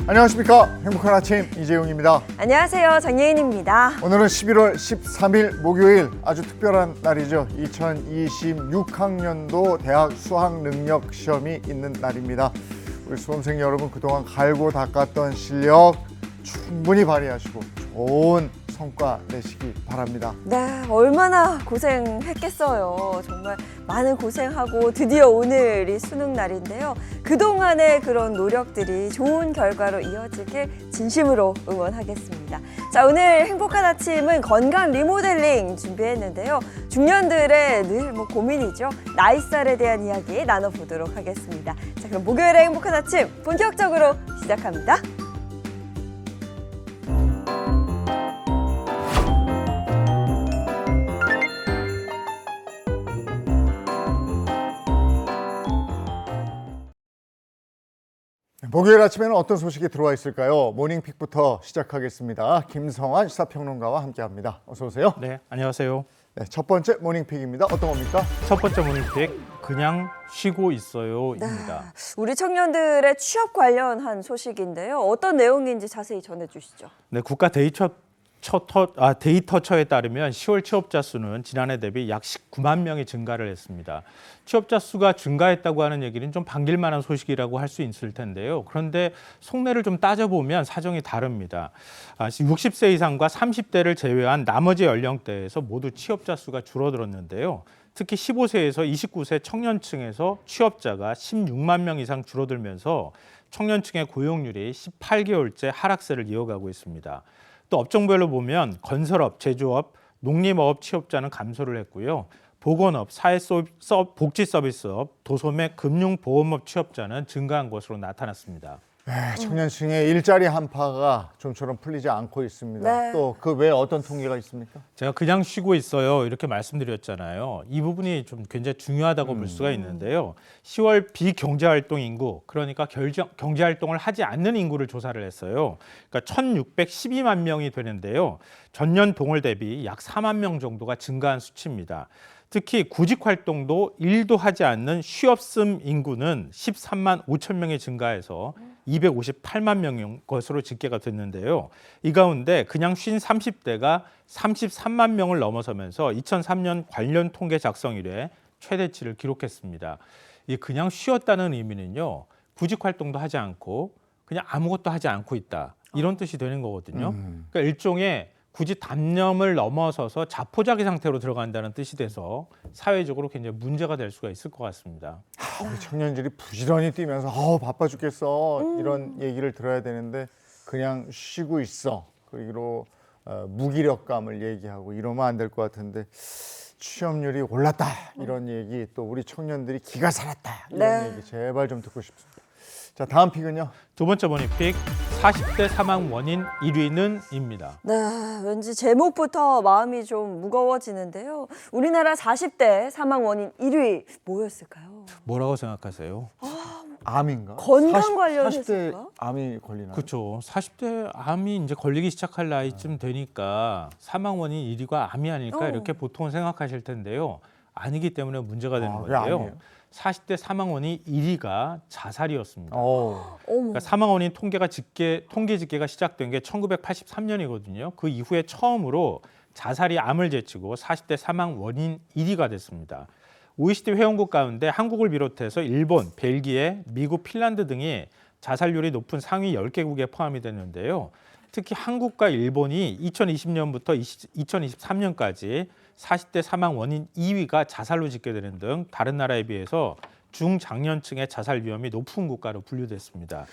안녕하십니까. 행복한 아침 이재용입니다. 안녕하세요. 정예인입니다. 오늘은 11월 13일 목요일, 아주 특별한 날이죠. 2026학년도 대학 수학능력시험이 있는 날입니다. 우리 수험생 여러분, 그동안 갈고 닦았던 실력 충분히 발휘하시고 좋은 성과 내시기 바랍니다. 네, 얼마나 고생했겠어요. 정말 많은 고생하고 드디어 오늘이 수능 날인데요. 그동안의 그런 노력들이 좋은 결과로 이어지길 진심으로 응원하겠습니다. 자, 오늘 행복한 아침은 건강 리모델링 준비했는데요. 중년들의 늘 고민이죠. 나이살에 대한 이야기 나눠보도록 하겠습니다. 자, 그럼 목요일의 행복한 아침 본격적으로 시작합니다. 목요일 아침에는 어떤 소식이 들어와 있을까요? 모닝픽부터 시작하겠습니다. 김성환 시사평론가와 함께합니다. 어서 오세요. 네, 안녕하세요. 네, 첫 번째 모닝픽입니다. 어떤 겁니까? 첫 번째 모닝픽 그냥 쉬고 있어요입니다. 우리 청년들의 취업 관련한 소식인데요. 어떤 내용인지 자세히 전해주시죠. 네, 국가 데이터처에 따르면 10월 취업자 수는 지난해 대비 약 19만 명이 증가를 했습니다. 취업자 수가 증가했다고 하는 얘기는 좀 반길 만한 소식이라고 할 수 있을 텐데요. 그런데 속내를 좀 따져보면 사정이 다릅니다. 60세 이상과 30대를 제외한 나머지 연령대에서 모두 취업자 수가 줄어들었는데요. 특히 15세에서 29세 청년층에서 취업자가 16만 명 이상 줄어들면서 청년층의 고용률이 18개월째 하락세를 이어가고 있습니다. 또 업종별로 보면 건설업, 제조업, 농림어업 취업자는 감소를 했고요. 보건업, 복지 서비스업, 도소매, 금융보험업 취업자는 증가한 것으로 나타났습니다. 네, 청년층의 일자리 한파가 좀처럼 풀리지 않고 있습니다. 네. 또 그 외에 어떤 통계가 있습니까? 제가 그냥 쉬고 있어요 이렇게 말씀드렸잖아요. 이 부분이 좀 굉장히 중요하다고 볼 수가 있는데요. 10월 비경제활동 인구, 그러니까 경제활동을 하지 않는 인구를 조사를 했어요. 그러니까 1,612만 명이 되는데요. 전년 동월 대비 약 4만 명 정도가 증가한 수치입니다. 특히 구직 활동도 일도 하지 않는 쉬없음 인구는 13만 5천 명이 증가해서 258만 명인 것으로 집계가 됐는데요. 이 가운데 그냥 쉰 30대가 33만 명을 넘어서면서 2003년 관련 통계 작성 이래 최대치를 기록했습니다. 이 그냥 쉬었다는 의미는요. 구직 활동도 하지 않고 그냥 아무것도 하지 않고 있다. 이런 뜻이 되는 거거든요. 그러니까 일종의 굳이 단념을 넘어서서 자포자기 상태로 들어간다는 뜻이 돼서 사회적으로 굉장히 문제가 될 수가 있을 것 같습니다. 우리 청년들이 부지런히 뛰면서 바빠 죽겠어 이런 얘기를 들어야 되는데 그냥 쉬고 있어. 그리고 무기력감을 얘기하고 이러면 안 될 것 같은데 취업률이 올랐다 이런 얘기, 또 우리 청년들이 기가 살았다 이런 얘기 제발 좀 듣고 싶습니다. 자, 다음 픽은요. 두 번째 모닝픽 40대 사망 원인 1위는입니다. 네, 왠지 제목부터 마음이 좀 무거워지는데요. 우리나라 40대 사망 원인 1위 뭐였을까요? 뭐라고 생각하세요? 암인가? 건강 관련해서인가? 40대 암이 걸리나요? 그렇죠. 40대 암이 이제 걸리기 시작할 나이쯤 되니까 사망 원인 1위가 암이 아닐까 이렇게 보통은 생각하실 텐데요. 아니기 때문에 문제가 되는 그게 건데요. 아니에요? 40대 사망 원인 1위가 자살이었습니다. 어머. 그러니까 사망 원인 통계 집계가 시작된 게 1983년이거든요. 그 이후에 처음으로 자살이 암을 제치고 40대 사망 원인 1위가 됐습니다. OECD 회원국 가운데 한국을 비롯해서 일본, 벨기에, 미국, 핀란드 등이 자살률이 높은 상위 10개국에 포함이 됐는데요. 특히 한국과 일본이 2020년부터 2023년까지 40대 사망 원인 2위가 자살로 집계되는 등 다른 나라에 비해서 중장년층의 자살 위험이 높은 국가로 분류됐습니다.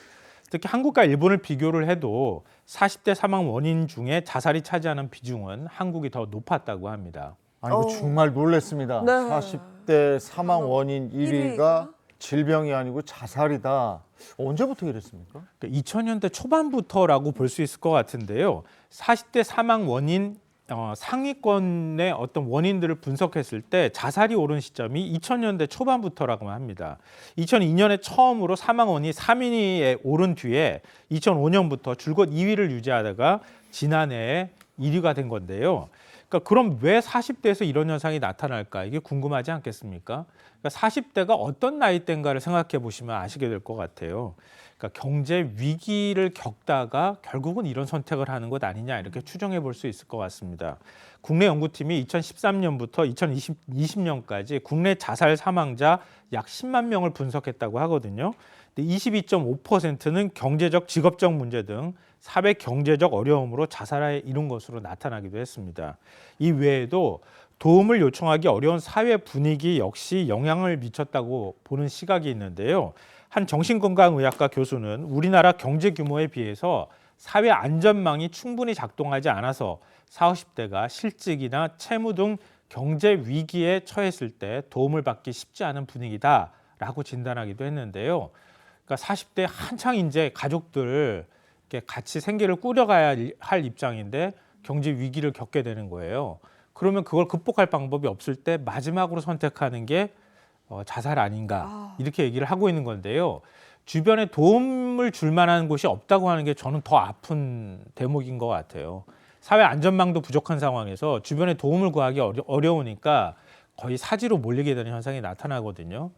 특히 한국과 일본을 비교를 해도 40대 사망 원인 중에 자살이 차지하는 비중은 한국이 더 높았다고 합니다. 아니, 이거 정말 놀랐습니다. 네. 40대 사망 원인 1위가 질병이 아니고 자살이다. 언제부터 이랬습니까? 2000년대 초반부터라고 볼 수 있을 것 같은데요. 40대 사망 원인 상위권의 어떤 원인들을 분석했을 때 자살이 오른 시점이 2000년대 초반부터라고 합니다. 2002년에 처음으로 사망 원인이 3위에 오른 뒤에 2005년부터 줄곧 2위를 유지하다가 지난해에 1위가 된 건데요. 그러니까 그럼 왜 40대에서 이런 현상이 나타날까? 이게 궁금하지 않겠습니까? 그러니까 40대가 어떤 나이대인가를 생각해 보시면 아시게 될 것 같아요. 그러니까 경제 위기를 겪다가 결국은 이런 선택을 하는 것 아니냐 이렇게 추정해 볼 수 있을 것 같습니다. 국내 연구팀이 2013년부터 2020년까지 국내 자살 사망자 약 10만 명을 분석했다고 하거든요. 22.5%는 경제적, 직업적 문제 등 사회 경제적 어려움으로 자살에 이른 것으로 나타나기도 했습니다. 이 외에도 도움을 요청하기 어려운 사회 분위기 역시 영향을 미쳤다고 보는 시각이 있는데요. 한 정신건강의학과 교수는 우리나라 경제 규모에 비해서 사회 안전망이 충분히 작동하지 않아서 40, 50대가 실직이나 채무 등 경제 위기에 처했을 때 도움을 받기 쉽지 않은 분위기다라고 진단하기도 했는데요. 그러니까 40대 한창 이제 가족들 이렇게 같이 생계를 꾸려가야 할 입장인데 경제 위기를 겪게 되는 거예요. 그러면 그걸 극복할 방법이 없을 때 마지막으로 선택하는 게 자살 아닌가 이렇게 얘기를 하고 있는 건데요. 주변에 도움을 줄 만한 곳이 없다고 하는 게 저는 더 아픈 대목인 것 같아요. 사회 안전망도 부족한 상황에서 주변에 도움을 구하기 어려우니까 거의 사지로 몰리게 되는 현상이 나타나거든요.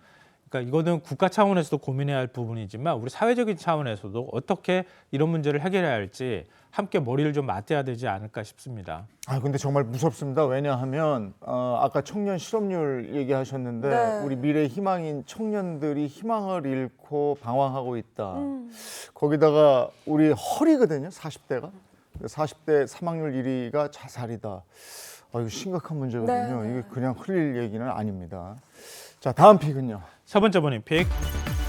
그러니까 이거는 국가 차원에서도 고민해야 할 부분이지만 우리 사회적인 차원에서도 어떻게 이런 문제를 해결해야 할지 함께 머리를 좀 맞대야 되지 않을까 싶습니다. 근데 정말 무섭습니다. 왜냐하면 아까 청년 실업률 얘기하셨는데 네. 우리 미래 희망인 청년들이 희망을 잃고 방황하고 있다. 거기다가 우리 허리거든요. 40대가. 40대 사망률 1위가 자살이다. 이거 심각한 문제거든요. 네. 이게 그냥 흘릴 얘기는 아닙니다. 자, 다음 픽은요. 세 번째 버닝픽,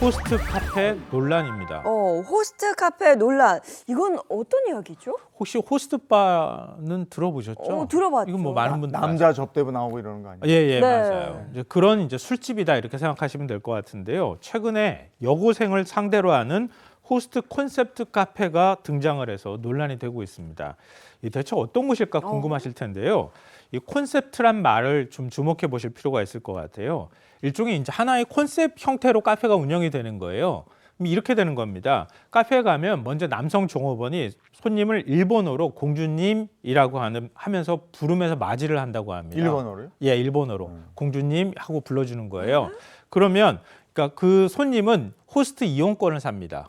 호스트 카페 논란입니다. 호스트 카페 논란. 이건 어떤 이야기죠? 혹시 호스트바는 들어보셨죠? 들어봤죠. 이건 뭐 많은 분들 남자 접대부 나오고 이러는 거 아니에요? 예, 네. 맞아요. 이제 그런 이제 술집이다 이렇게 생각하시면 될 것 같은데요. 최근에 여고생을 상대로 하는 호스트 콘셉트 카페가 등장을 해서 논란이 되고 있습니다. 이 대체 어떤 곳일까 궁금하실 텐데요. 이 콘셉트란 말을 좀 주목해 보실 필요가 있을 것 같아요. 일종의 이제 하나의 콘셉트 형태로 카페가 운영이 되는 거예요. 이렇게 되는 겁니다. 카페에 가면 먼저 남성 종업원이 손님을 일본어로 공주님이라고 하면서 부르면서 맞이를 한다고 합니다. 일본어로요? 예, 일본어로 공주님 하고 불러주는 거예요. 그러면 그러니까 그 손님은 호스트 이용권을 삽니다.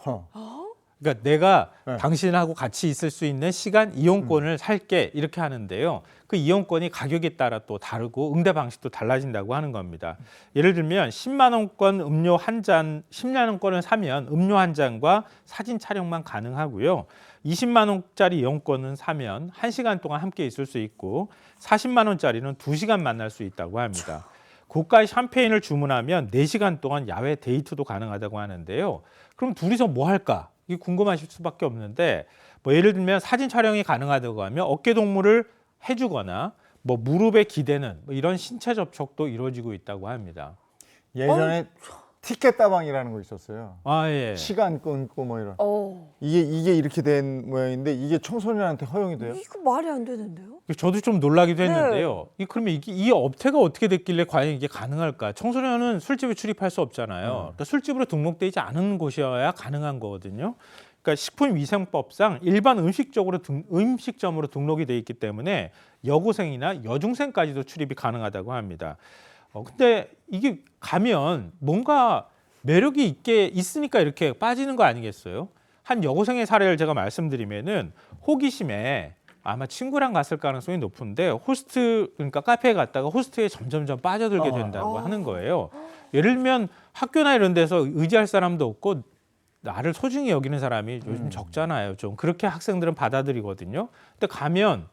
그러니까 내가 네. 당신하고 같이 있을 수 있는 시간 이용권을 살게 이렇게 하는데요. 그 이용권이 가격에 따라 또 다르고 응대 방식도 달라진다고 하는 겁니다. 예를 들면 10만 원권 음료 한 잔, 10만 원권을 사면 음료 한 잔과 사진 촬영만 가능하고요. 20만 원짜리 이용권은 사면 1시간 동안 함께 있을 수 있고 40만 원짜리는 2시간 만날 수 있다고 합니다. 고가의 샴페인을 주문하면 4시간 동안 야외 데이트도 가능하다고 하는데요. 그럼 둘이서 뭐 할까? 이게 궁금하실 수밖에 없는데 뭐 예를 들면 사진 촬영이 가능하다고 하면 어깨 동무를 해주거나 뭐 무릎에 기대는 뭐 이런 신체 접촉도 이루어지고 있다고 합니다. 예전에 티켓 따방이라는 거 있었어요. 예. 시간 끊고 뭐 이런. 어, 이게 이렇게 된 모양인데 이게 청소년한테 허용이 돼요? 이거 말이 안 되는데요? 저도 좀 놀라기도 했는데요. 그러면 이 업태가 어떻게 됐길래 과연 이게 가능할까? 청소년은 술집에 출입할 수 없잖아요. 그러니까 술집으로 등록되지 않은 곳이어야 가능한 거거든요. 그러니까 식품위생법상 일반 음식점으로 등록이 돼 있기 때문에 여고생이나 여중생까지도 출입이 가능하다고 합니다. 근데 이게 가면 뭔가 매력이 있으니까 이렇게 빠지는 거 아니겠어요? 한 여고생의 사례를 제가 말씀드리면은 호기심에 아마 친구랑 갔을 가능성이 높은데 그러니까 카페에 갔다가 호스트에 점점점 빠져들게 된다고 하는 거예요. 예를 들면 학교나 이런 데서 의지할 사람도 없고 나를 소중히 여기는 사람이 요즘 적잖아요. 좀 그렇게 학생들은 받아들이거든요. 근데 가면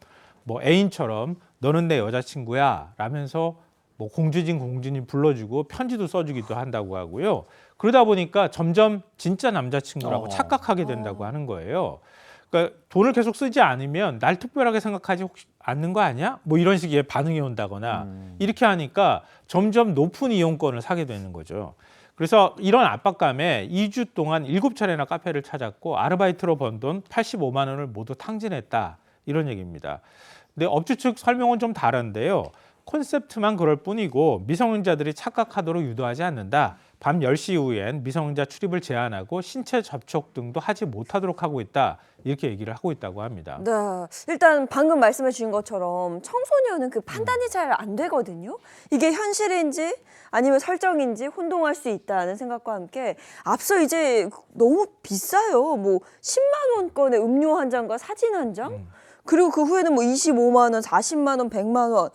뭐 애인처럼 너는 내 여자친구야 라면서 뭐 공주님 불러주고 편지도 써주기도 한다고 하고요. 그러다 보니까 점점 진짜 남자친구라고 착각하게 된다고 하는 거예요. 그러니까 돈을 계속 쓰지 않으면 날 특별하게 생각하지 혹시 않는 거 아니야? 뭐 이런 식의 반응이 온다거나 이렇게 하니까 점점 높은 이용권을 사게 되는 거죠. 그래서 이런 압박감에 2주 동안 7차례나 카페를 찾았고 아르바이트로 번 돈 85만 원을 모두 탕진했다. 이런 얘기입니다. 근데 업주 측 설명은 좀 다른데요. 콘셉트만 그럴 뿐이고 미성년자들이 착각하도록 유도하지 않는다. 밤 10시 이후엔 미성년자 출입을 제한하고 신체 접촉 등도 하지 못하도록 하고 있다. 이렇게 얘기를 하고 있다고 합니다. 네, 일단 방금 말씀해 주신 것처럼 청소년은 그 판단이 잘 안 되거든요. 이게 현실인지 아니면 설정인지 혼동할 수 있다는 생각과 함께 앞서 이제 너무 비싸요. 뭐 10만 원권의 음료 한 잔과 사진 한 장, 그리고 그 후에는 뭐 25만 원, 40만 원, 100만 원.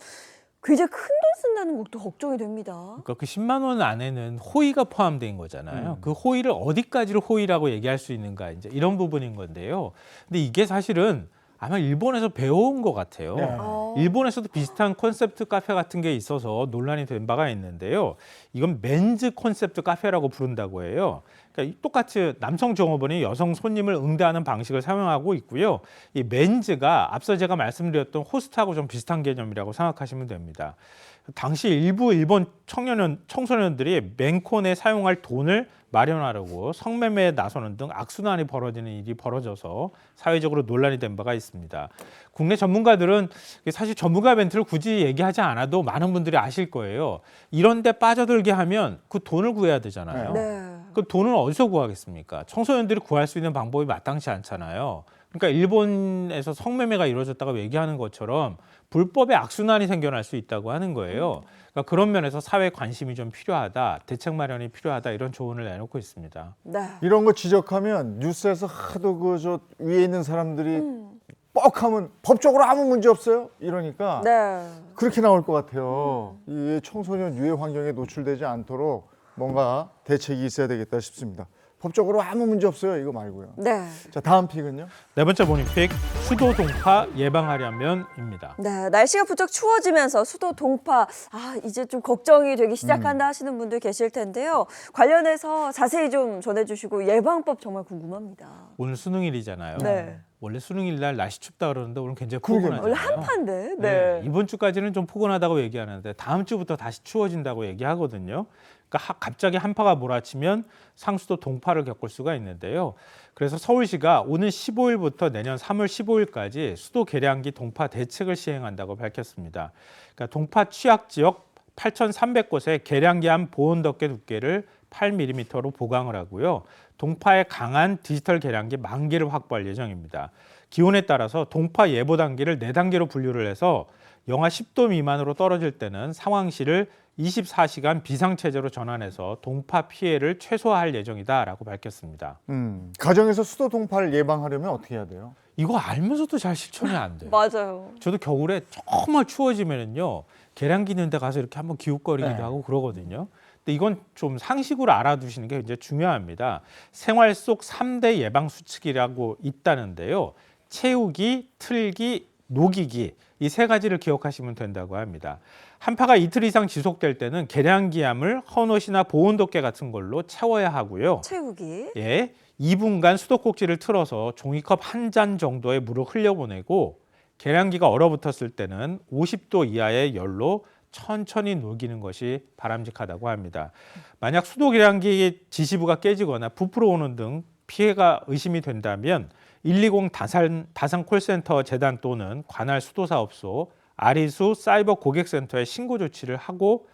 굉장히 큰 돈 쓴다는 것도 걱정이 됩니다. 그러니까 그 10만 원 안에는 호의가 포함된 거잖아요. 그 호의를 어디까지를 호의라고 얘기할 수 있는가 이제 이런 부분인 건데요. 근데 이게 사실은 아마 일본에서 배워온 것 같아요. 네. 일본에서도 비슷한 콘셉트 카페 같은 게 있어서 논란이 된 바가 있는데요. 이건 맨즈 콘셉트 카페라고 부른다고 해요. 그러니까 똑같이 남성 종업원이 여성 손님을 응대하는 방식을 사용하고 있고요. 이 맨즈가 앞서 제가 말씀드렸던 호스트하고 좀 비슷한 개념이라고 생각하시면 됩니다. 당시 일부 일본 청소년들이 맨콘에 사용할 돈을 마련하려고 성매매에 나서는 등 악순환이 벌어지는 일이 벌어져서 사회적으로 논란이 된 바가 있습니다. 국내 전문가들은 사실 전문가 멘트를 굳이 얘기하지 않아도 많은 분들이 아실 거예요. 이런 데 빠져들게 하면 그 돈을 구해야 되잖아요. 네. 그 돈을 어디서 구하겠습니까? 청소년들이 구할 수 있는 방법이 마땅치 않잖아요. 그러니까 일본에서 성매매가 이루어졌다고 얘기하는 것처럼 불법의 악순환이 생겨날 수 있다고 하는 거예요. 그러니까 그런 면에서 사회 관심이 좀 필요하다, 대책 마련이 필요하다 이런 조언을 내놓고 있습니다. 네. 이런 거 지적하면 뉴스에서 하도 그 저 위에 있는 사람들이 뻑하면 법적으로 아무 문제 없어요 이러니까 네. 그렇게 나올 것 같아요. 이 청소년 유해 환경에 노출되지 않도록 뭔가 대책이 있어야 되겠다 싶습니다. 법적으로 아무 문제 없어요 이거 말고요. 네. 자 다음 픽은요. 네 번째 모닝픽 수도 동파 예방하려면입니다. 네, 날씨가 부쩍 추워지면서 수도 동파, 이제 좀 걱정이 되기 시작한다 하시는 분들 계실 텐데요. 관련해서 자세히 좀 전해주시고 예방법 정말 궁금합니다. 오늘 수능일이잖아요. 네. 원래 수능일 날 날씨 춥다 그러는데 오늘 굉장히 그러게요. 포근하잖아요. 원래 한파인데. 네. 네. 이번 주까지는 좀 포근하다고 얘기하는데 다음 주부터 다시 추워진다고 얘기하거든요. 그러니까 갑자기 한파가 몰아치면 상수도 동파를 겪을 수가 있는데요. 그래서 서울시가 오는 15일부터 내년 3월 15일까지 수도 계량기 동파 대책을 시행한다고 밝혔습니다. 그러니까 동파 취약 지역 8,300곳에 계량기암 보온 덮개 두께를 8mm로 보강을 하고요. 동파에 강한 디지털 계량기 10,000개를 확보할 예정입니다. 기온에 따라서 동파 예보 단계를 4단계로 분류를 해서 영하 10도 미만으로 떨어질 때는 상황시를 24시간 비상체제로 전환해서 동파 피해를 최소화할 예정이다라고 밝혔습니다. 가정에서 수도 동파를 예방하려면 어떻게 해야 돼요? 이거 알면서도 잘 실천이 안 돼요. 맞아요. 저도 겨울에 정말 추워지면은요 계량기 있는 데 가서 이렇게 한번 기웃거리기도 네. 하고 그러거든요. 근데 이건 좀 상식으로 알아두시는 게 굉장히 중요합니다. 생활 속 3대 예방 수칙이라고 있다는데요. 채우기, 틀기, 녹이기 이 3가지를 기억하시면 된다고 합니다. 한파가 이틀 이상 지속될 때는 계량기암을 헌옷이나 보온덮개 같은 걸로 채워야 하고요. 채우기. 예, 2분간 수도꼭지를 틀어서 종이컵 한 잔 정도의 물을 흘려보내고 계량기가 얼어붙었을 때는 50도 이하의 열로 천천히 녹이는 것이 바람직하다고 합니다. 만약 수도 계량기 지시부가 깨지거나 부풀어 오는 등 피해가 의심이 된다면 120 다산 콜센터 재단 또는 관할 수도사업소, 아리수 사이버 고객센터에 신고 조치를 하고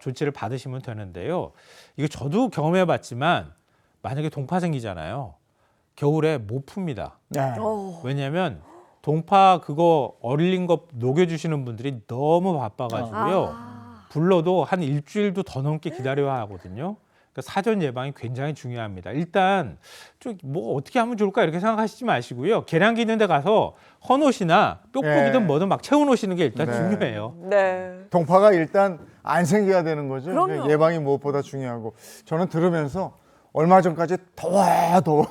조치를 받으시면 되는데요. 이거 저도 경험해봤지만 만약에 동파 생기잖아요. 겨울에 못 풉니다. 네. 왜냐하면 동파 그거 얼린 거 녹여주시는 분들이 너무 바빠가지고요. 불러도 한 일주일도 더 넘게 기다려야 하거든요. 그러니까 사전 예방이 굉장히 중요합니다. 일단 좀 뭐 어떻게 하면 좋을까 이렇게 생각하시지 마시고요. 계량기 있는 데 가서 헌옷이나 뾱뾱이든 네. 뭐든 막 채워놓으시는 게 일단 네. 중요해요. 네. 동파가 일단 안 생겨야 되는 거죠. 그럼요. 예방이 무엇보다 중요하고 저는 들으면서 얼마 전까지 더워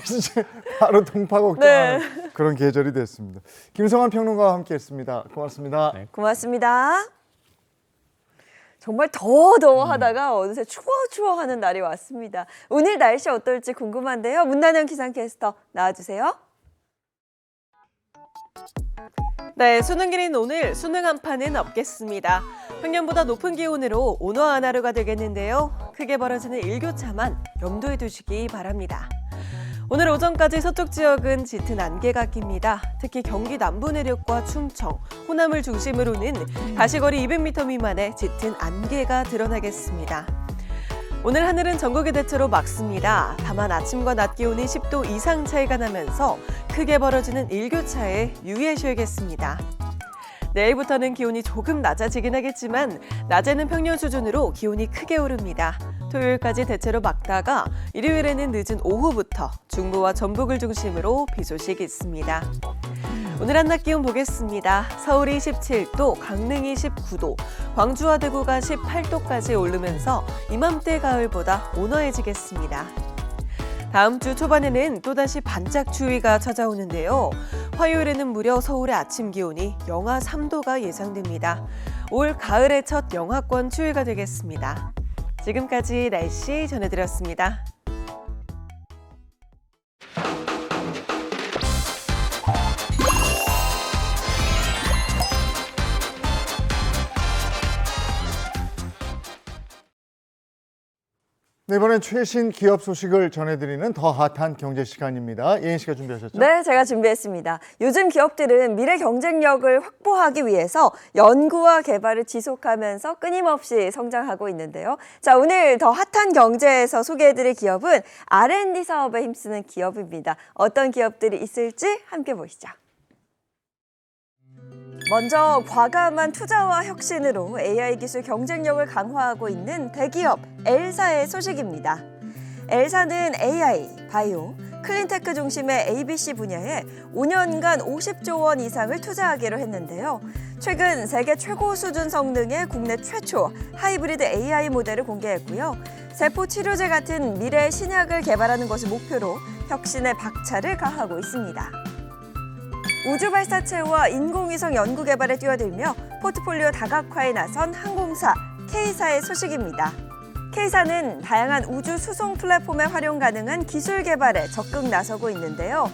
이제 바로 동파 걱정하는 그런 계절이 됐습니다. 김성환 평론가와 함께했습니다. 고맙습니다. 네. 고맙습니다. 정말 더워하다가 어느새 추워하는 날이 왔습니다. 오늘 날씨 어떨지 궁금한데요. 문단영 기상캐스터 나와주세요. 네, 수능일인 오늘 수능 한파는 없겠습니다. 평년보다 높은 기온으로 온화한 하루가 되겠는데요. 크게 벌어지는 일교차만 염두에 두시기 바랍니다. 오늘 오전까지 서쪽 지역은 짙은 안개가 낍니다. 특히 경기 남부 내륙과 충청, 호남을 중심으로는 가시거리 200m 미만의 짙은 안개가 드러나겠습니다. 오늘 하늘은 전국이 대체로 맑습니다. 다만 아침과 낮 기온이 10도 이상 차이가 나면서 크게 벌어지는 일교차에 유의하셔야겠습니다. 내일부터는 기온이 조금 낮아지긴 하겠지만 낮에는 평년 수준으로 기온이 크게 오릅니다. 토요일까지 대체로 맑다가 일요일에는 늦은 오후부터 중부와 전북을 중심으로 비 소식이 있습니다. 오늘 한낮 기온 보겠습니다. 서울이 17도, 강릉이 19도, 광주와 대구가 18도까지 오르면서 이맘때 가을보다 온화해지겠습니다. 다음 주 초반에는 또다시 반짝 추위가 찾아오는데요. 화요일에는 무려 서울의 아침 기온이 영하 3도가 예상됩니다. 올 가을의 첫 영하권 추위가 되겠습니다. 지금까지 날씨 전해드렸습니다. 네, 이번엔 최신 기업 소식을 전해드리는 더 핫한 경제 시간입니다. 예인 씨가 준비하셨죠? 네, 제가 준비했습니다. 요즘 기업들은 미래 경쟁력을 확보하기 위해서 연구와 개발을 지속하면서 끊임없이 성장하고 있는데요. 자, 오늘 더 핫한 경제에서 소개해드릴 기업은 R&D 사업에 힘쓰는 기업입니다. 어떤 기업들이 있을지 함께 보시죠. 먼저 과감한 투자와 혁신으로 AI 기술 경쟁력을 강화하고 있는 대기업 L사의 소식입니다. L사는 AI, 바이오, 클린테크 중심의 ABC 분야에 5년간 50조 원 이상을 투자하기로 했는데요. 최근 세계 최고 수준 성능의 국내 최초 하이브리드 AI 모델을 공개했고요. 세포 치료제 같은 미래 신약을 개발하는 것을 목표로 혁신의 박차를 가하고 있습니다. 우주 발사체와 인공위성 연구 개발에 뛰어들며 포트폴리오 다각화에 나선 항공사 K사의 소식입니다. K사는 다양한 우주 수송 플랫폼에 활용 가능한 기술 개발에 적극 나서고 있는데요.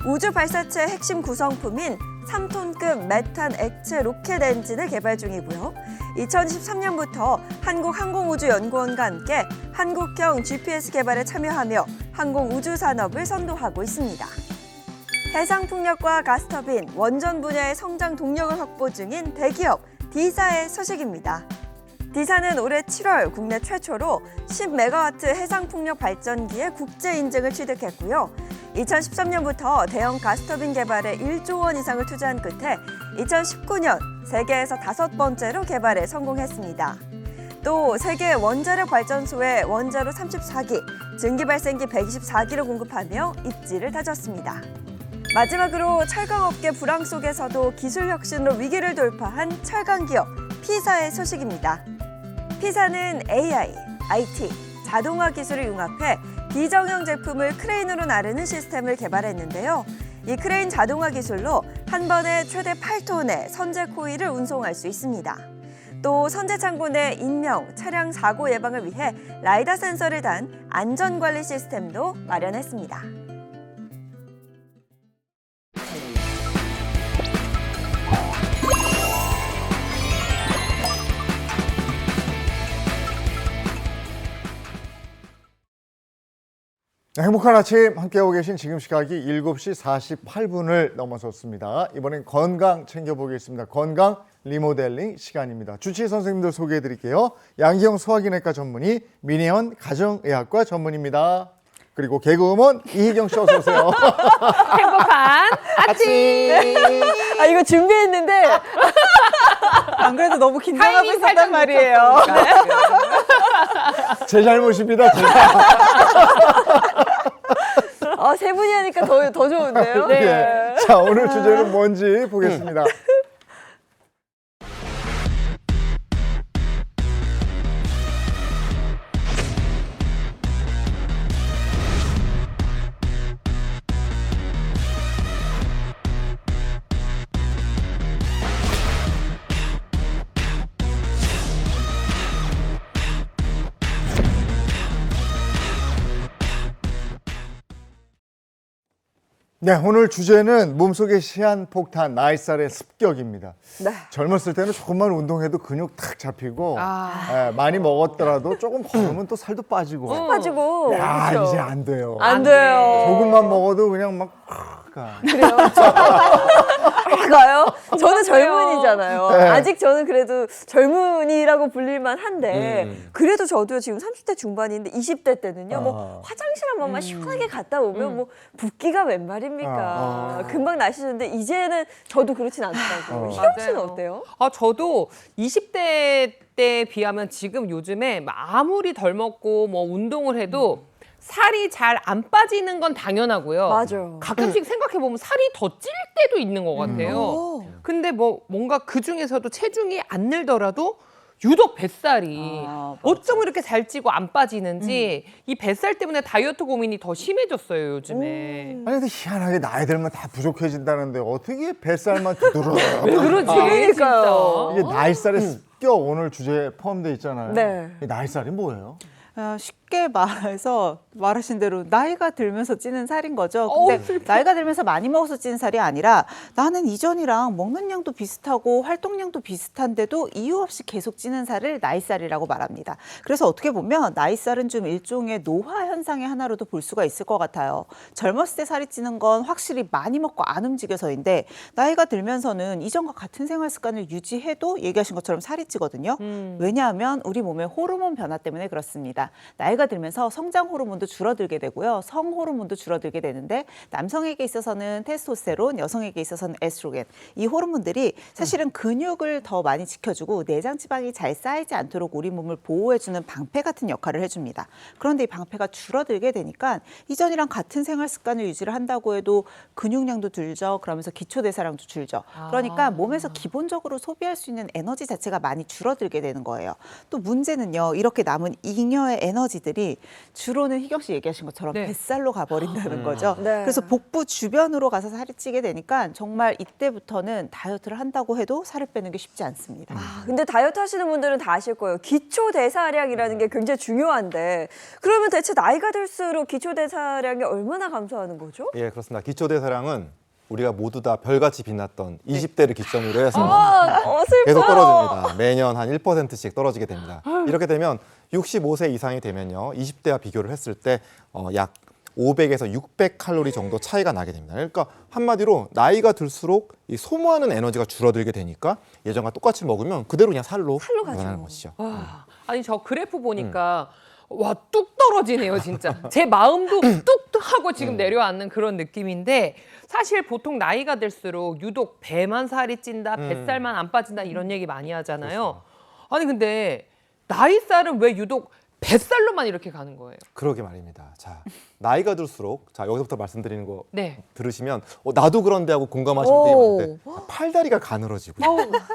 우주 발사체 핵심 구성품인 3톤급 메탄 액체 로켓 엔진을 개발 중이고요. 2013년부터 한국항공우주연구원과 함께 한국형 GPS 개발에 참여하며 항공우주 산업을 선도하고 있습니다. 해상풍력과 가스터빈, 원전 분야의 성장 동력을 확보 중인 대기업 D사의 소식입니다. D사는 올해 7월 국내 최초로 10메가와트 해상풍력 발전기의 국제 인증을 취득했고요. 2013년부터 대형 가스터빈 개발에 1조 원 이상을 투자한 끝에 2019년 세계에서 5번째로 개발에 성공했습니다. 또 세계 원자력 발전소에 원자로 34기, 증기 발생기 124기를 공급하며 입지를 다졌습니다. 마지막으로 철강업계 불황 속에서도 기술 혁신으로 위기를 돌파한 철강 기업 P사의 소식입니다. P사는 AI, IT, 자동화 기술을 융합해 비정형 제품을 크레인으로 나르는 시스템을 개발했는데요. 이 크레인 자동화 기술로 한 번에 최대 8톤의 선제 코일을 운송할 수 있습니다. 또 선제 창고 내 인명, 차량 사고 예방을 위해 라이다 센서를 단 안전관리 시스템도 마련했습니다. 네, 행복한 아침 함께하고 계신 지금 시각이 7시 48분을 넘어섰습니다. 이번엔 건강 챙겨보겠습니다. 건강 리모델링 시간입니다. 주치의 선생님들 소개해드릴게요. 양기영 소화기내과 전문의, 민혜원 가정의학과 전문입니다. 그리고 개그우먼 이희경 씨 어서 오세요. 행복한 아침! 아, 이거 준비했는데 안 그래도 너무 긴장하고 타이밍 있었단 살짝 말이에요. 제 잘못입니다. 제가. 세 분이 하니까 더 좋은데요? 예. 자, 오늘 주제는 뭔지 보겠습니다. 네, 오늘 주제는 몸속의 시한폭탄, 나이살의 습격입니다. 네. 젊었을 때는 조금만 운동해도 근육 탁 잡히고 많이 먹었더라도 조금 걸으면 또 살도 빠지고 빠지고. 야, 그렇죠. 이제 안 돼요. 안 돼요. 조금만 먹어도 그냥 막 가. 그래요? 가요? 저는 젊은이잖아요. 네. 아직 저는 그래도 젊은이라고 불릴만 한데 그래도 저도 지금 30대 중반인데 20대 때는요. 뭐 화장실 한 번만 시원하게 갔다 오면 뭐 붓기가 웬 말입니까? 금방 나시는데 이제는 저도 그렇진 않더라고요. 희영 씨는 맞아요. 어때요? 저도 20대 때에 비하면 지금 요즘에 아무리 덜 먹고 뭐 운동을 해도 살이 잘 안 빠지는 건 당연하고요. 맞아요. 가끔씩 생각해 보면 살이 더 찔 때도 있는 것 같아요. 근데 뭐 뭔가 그 중에서도 체중이 안 늘더라도 유독 뱃살이 어쩜 이렇게 잘 찌고 안 빠지는지 이 뱃살 때문에 다이어트 고민이 더 심해졌어요 요즘에. 아니 근데 희한하게 나이 들면 다 부족해진다는데 어떻게 뱃살만 두드러요? 왜 그러지? 그러니까요. 이게 나이살의 습격 오늘 주제에 포함되어 있잖아요. 네. 이 나이살이 뭐예요? 쉽게 말해서 말하신 대로 나이가 들면서 찌는 살인 거죠. 근데 나이가 들면서 많이 먹어서 찌는 살이 아니라 나는 이전이랑 먹는 양도 비슷하고 활동량도 비슷한데도 이유 없이 계속 찌는 살을 나이살이라고 말합니다. 그래서 어떻게 보면 나이살은 좀 일종의 노화 현상의 하나로도 볼 수가 있을 것 같아요. 젊었을 때 살이 찌는 건 확실히 많이 먹고 안 움직여서인데 나이가 들면서는 이전과 같은 생활 습관을 유지해도 얘기하신 것처럼 살이 찌거든요. 왜냐하면 우리 몸의 호르몬 변화 때문에 그렇습니다. 나이가 들면서 성장 호르몬도 줄어들게 되고요. 성 호르몬도 줄어들게 되는데 남성에게 있어서는 테스토스테론, 여성에게 있어서는 에스트로겐. 이 호르몬들이 사실은 근육을 더 많이 지켜주고 내장 지방이 잘 쌓이지 않도록 우리 몸을 보호해주는 방패 같은 역할을 해줍니다. 그런데 이 방패가 줄어들게 되니까 이전이랑 같은 생활 습관을 유지를 한다고 해도 근육량도 줄죠. 그러면서 기초대사량도 줄죠. 그러니까 몸에서 기본적으로 소비할 수 있는 에너지 자체가 많이 줄어들게 되는 거예요. 또 문제는요. 이렇게 남은 잉여의 에너지들이 주로는 희경 씨 얘기하신 것처럼 네. 뱃살로 가버린다는 거죠. 네. 그래서 복부 주변으로 가서 살이 찌게 되니까 정말 이때부터는 다이어트를 한다고 해도 살을 빼는 게 쉽지 않습니다. 근데 다이어트 하시는 분들은 다 아실 거예요. 기초 대사량이라는 게 굉장히 중요한데 그러면 대체 나이가 들수록 기초 대사량이 얼마나 감소하는 거죠? 예, 그렇습니다. 기초대사량은 우리가 모두 다 별같이 빛났던 20대를 기점으로 해서 슬퍼요. 계속 떨어집니다. 매년 한 1%씩 떨어지게 됩니다. 이렇게 되면 65세 이상이 되면요. 20대와 비교를 했을 때 약 500에서 600 칼로리 정도 차이가 나게 됩니다. 그러니까 한마디로 나이가 들수록 이 소모하는 에너지가 줄어들게 되니까 예전과 똑같이 먹으면 그대로 그냥 살로 변하는 것이죠. 아니 저 그래프 보니까 와 뚝 떨어지네요 진짜. 제 마음도 뚝 하고 지금 내려앉는 그런 느낌인데 사실 보통 나이가 들수록 유독 배만 살이 찐다, 뱃살만 안 빠진다 이런 얘기 많이 하잖아요. 아니 근데 나이살은 왜 유독 뱃살로만 이렇게 가는 거예요? 그러게 말입니다. 자, 나이가 들수록 자 여기서부터 말씀드리는 거 네. 들으시면 나도 그런데 하고 공감하시는 분들이 많은데 팔다리가 가늘어지고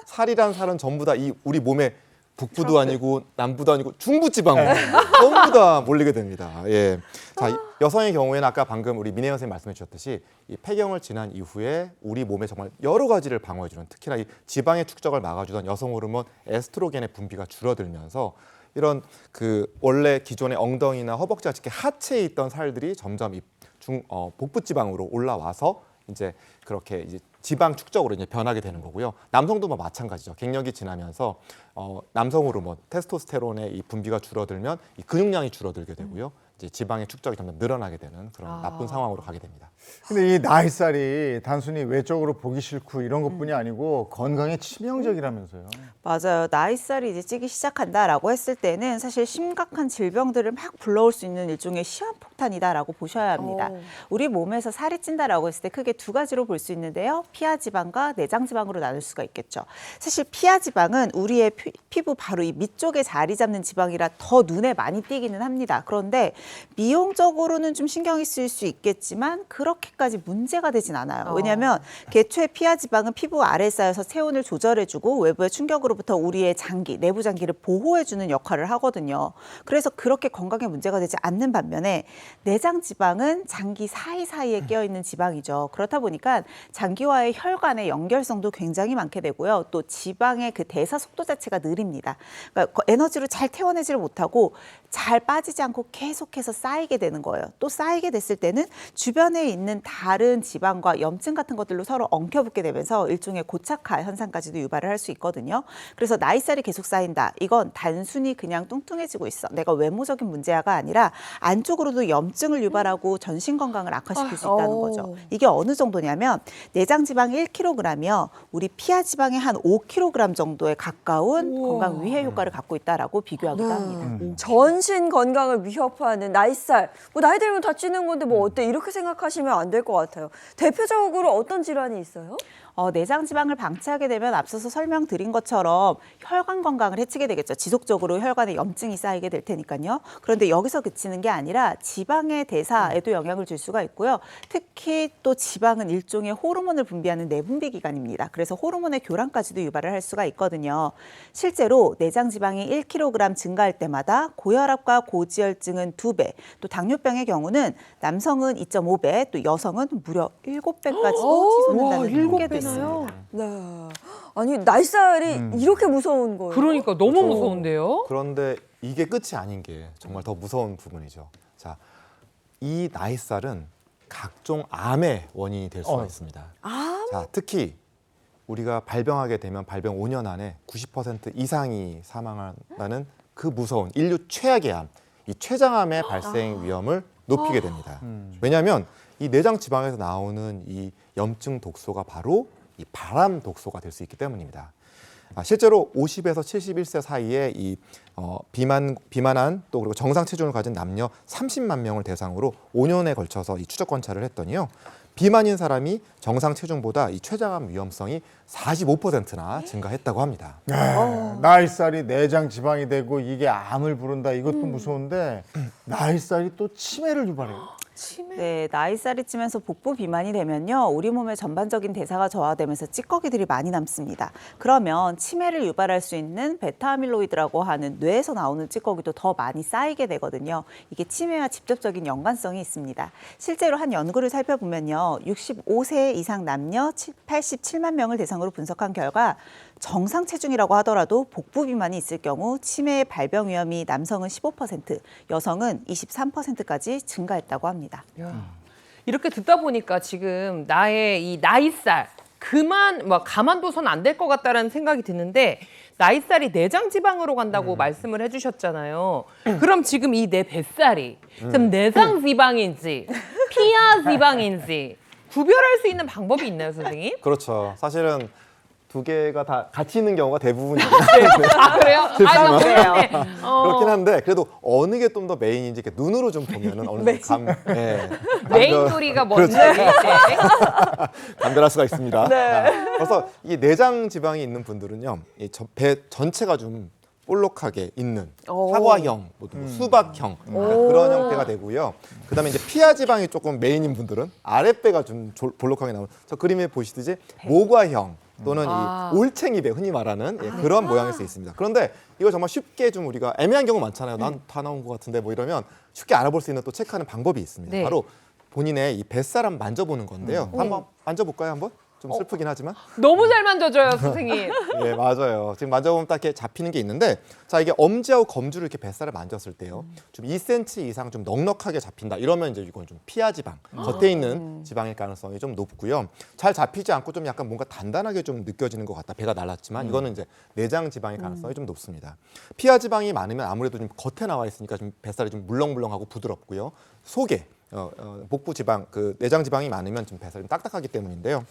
살이란 살은 전부 다 이 우리 몸에 북부도 아니고 남부도 아니고 중부지방으로 전부 다 몰리게 됩니다. 예. 자, 여성의 경우에는 아까 방금 우리 민혜 선생님 말씀해 주셨듯이 이 폐경을 지난 이후에 우리 몸에 정말 여러 가지를 방어해주는 특히나 이 지방의 축적을 막아주던 여성 호르몬 에스트로겐의 분비가 줄어들면서 이런 그 원래 기존의 엉덩이나 허벅지 같이 하체에 있던 살들이 점점 이 복부 지방으로 올라와서 이제 그렇게 이제 지방 축적으로 이제 변하게 되는 거고요. 남성도 뭐 마찬가지죠. 갱년기 지나면서 남성 호르몬 테스토스테론의 이 분비가 줄어들면 이 근육량이 줄어들게 되고요. 이제 지방의 축적이 점점 늘어나게 되는 그런 나쁜 상황으로 가게 됩니다. 근데 이 나이살이 단순히 외적으로 보기 싫고 이런 것뿐이 아니고 건강에 치명적이라면서요. 맞아요. 나이살이 이제 찌기 시작한다라고 했을 때는 사실 심각한 질병들을 막 불러올 수 있는 일종의 시한폭탄이다라고 보셔야 합니다. 우리 몸에서 살이 찐다라고 했을 때 크게 두 가지로 볼 수 있는데요. 피하지방과 내장지방으로 나눌 수가 있겠죠. 사실 피하지방은 우리의 피부 바로 이 밑쪽에 자리 잡는 지방이라 더 눈에 많이 띄기는 합니다. 그런데 미용적으로는 좀 신경이 쓰일 수 있겠지만 그렇게까지 문제가 되진 않아요. 왜냐하면 개초의 피하지방은 피부 아래에 쌓여서 체온을 조절해주고 외부의 충격으로부터 우리의 장기, 내부 장기를 보호해주는 역할을 하거든요. 그래서 그렇게 건강에 문제가 되지 않는 반면에 내장지방은 장기 사이사이에 끼어있는 지방이죠. 그렇다 보니까 장기와의 혈관의 연결성도 굉장히 많게 되고요. 또 지방의 그 대사 속도 자체가 느립니다. 그러니까 에너지로 잘 태워내지를 못하고 잘 빠지지 않고 계속 계속해서 쌓이게 되는 거예요. 또 쌓이게 됐을 때는 주변에 있는 다른 지방과 염증 같은 것들로 서로 엉켜붙게 되면서 일종의 고착화 현상까지도 유발을 할 수 있거든요. 그래서 나이살이 계속 쌓인다. 이건 단순히 그냥 뚱뚱해지고 있어. 내가 외모적인 문제가 아니라 안쪽으로도 염증을 유발하고 전신 건강을 악화시킬 수 있다는 거죠. 이게 어느 정도냐면 내장 지방 1kg이며 우리 피하 지방의 한 5kg 정도에 가까운 건강 위해 효과를 갖고 있다라고 비교하기도 합니다. 전신 건강을 위협하는 나이살. 뭐 나이 들면 다 찌는 건데 뭐 어때? 이렇게 생각하시면 안 될 것 같아요. 대표적으로 어떤 질환이 있어요? 내장 지방을 방치하게 되면 앞서서 설명드린 것처럼 혈관 건강을 해치게 되겠죠. 지속적으로 혈관에 염증이 쌓이게 될 테니까요. 그런데 여기서 그치는 게 아니라 지방의 대사에도 영향을 줄 수가 있고요. 특히 또 지방은 일종의 호르몬을 분비하는 내분비 기관입니다. 그래서 호르몬의 교란까지도 유발을 할 수가 있거든요. 실제로 내장 지방이 1kg 증가할 때마다 고혈압과 고지혈증은 2배, 또 당뇨병의 경우는 남성은 2.5배, 또 여성은 무려 7배까지도 치솟는다는 통계도 있습니다. 네. 아니 나이살이 이렇게 무서운 거예요? 그러니까 너무 무서운데요. 그런데 이게 끝이 아닌 게 정말 더 무서운 부분이죠. 자, 이 나이살은 각종 암의 원인이 될 수가 있습니다. 자, 특히 우리가 발병하게 되면 발병 5년 안에 90% 이상이 사망한다는 그 무서운 인류 최악의 암, 이 췌장암의 발생 위험을 높이게 됩니다. 왜냐하면 이 내장 지방에서 나오는 이 염증 독소가 바로 이 발암 독소가 될 수 있기 때문입니다. 실제로 50에서 71세 사이에 이 비만한 또 그리고 정상 체중을 가진 남녀 30만 명을 대상으로 5년에 걸쳐서 이 추적 관찰을 했더니요. 비만인 사람이 정상 체중보다 이 췌장암 위험성이 45%나 증가했다고 합니다. 네, 나이살이 내장 지방이 되고 이게 암을 부른다. 이것도 무서운데 나이살이 또 치매를 유발해요. 네, 나이살이 찌면서 복부 비만이 되면요, 우리 몸의 전반적인 대사가 저하되면서 찌꺼기들이 많이 남습니다. 그러면 치매를 유발할 수 있는 베타아밀로이드라고 하는 뇌에서 나오는 찌꺼기도 더 많이 쌓이게 되거든요. 이게 치매와 직접적인 연관성이 있습니다. 실제로 한 연구를 살펴보면요, 65세 이상 남녀 87만 명을 대상으로 분석한 결과 정상 체중이라고 하더라도 복부 비만이 있을 경우 치매의 발병 위험이 남성은 15%, 여성은 23%까지 증가했다고 합니다. 이렇게 듣다 보니까 지금 나의 이 나이살 가만둬선 안 될 것 같다라는 생각이 드는데 나이살이 내장 지방으로 간다고 말씀을 해주셨잖아요. 그럼 지금 이 내 뱃살이 지금 내장 지방인지 피하 지방인지 구별할 수 있는 방법이 있나요, 선생님? 그렇죠. 사실은 두 개가 다 같이 있는 경우가 대부분이에요. 아 그래요? 아 그래요. 그렇긴 한데 그래도 어느 게 좀 더 메인인지 이렇게 눈으로 좀 보면은 어느 정도 메인 요리가 뭔지 감별할 수가 있습니다. 그래서 이 내장 지방이 있는 분들은요, 이 배 전체가 좀 볼록하게 있는 사과형, 수박형 그런 형태가 되고요. 그다음에 이제 피하 지방이 조금 메인인 분들은 아랫배가 좀 볼록하게 나오는. 저 그림에 보시듯이 모과형. 또는 이 올챙이배 흔히 말하는 그런 모양일 수 있습니다. 그런데 이거 정말 쉽게 좀 우리가 애매한 경우 많잖아요. 난 다 나온 것 같은데 뭐 이러면 쉽게 알아볼 수 있는 또 체크하는 방법이 있습니다. 네. 바로 본인의 이 뱃살 한번 만져보는 건데요. 한번 만져볼까요, 한번? 좀 슬프긴 하지만. 너무 잘 만져줘요, 선생님. 예, 맞아요. 지금 만져보면 딱 이렇게 잡히는 게 있는데, 자, 이게 엄지하고 검지로 이렇게 뱃살을 만졌을 때요, 좀 2cm 이상 좀 넉넉하게 잡힌다. 이러면 이제 이건 좀 피하 지방, 겉에 있는 지방일 가능성이 좀 높고요. 잘 잡히지 않고 좀 약간 뭔가 단단하게 좀 느껴지는 것 같다. 배가 날랐지만 이거는 이제 내장 지방일 가능성이 좀 높습니다. 피하 지방이 많으면 아무래도 좀 겉에 나와 있으니까 좀 뱃살이 좀 물렁물렁하고 부드럽고요. 속에 복부 지방, 그 내장 지방이 많으면 좀 뱃살이 좀 딱딱하기 때문인데요.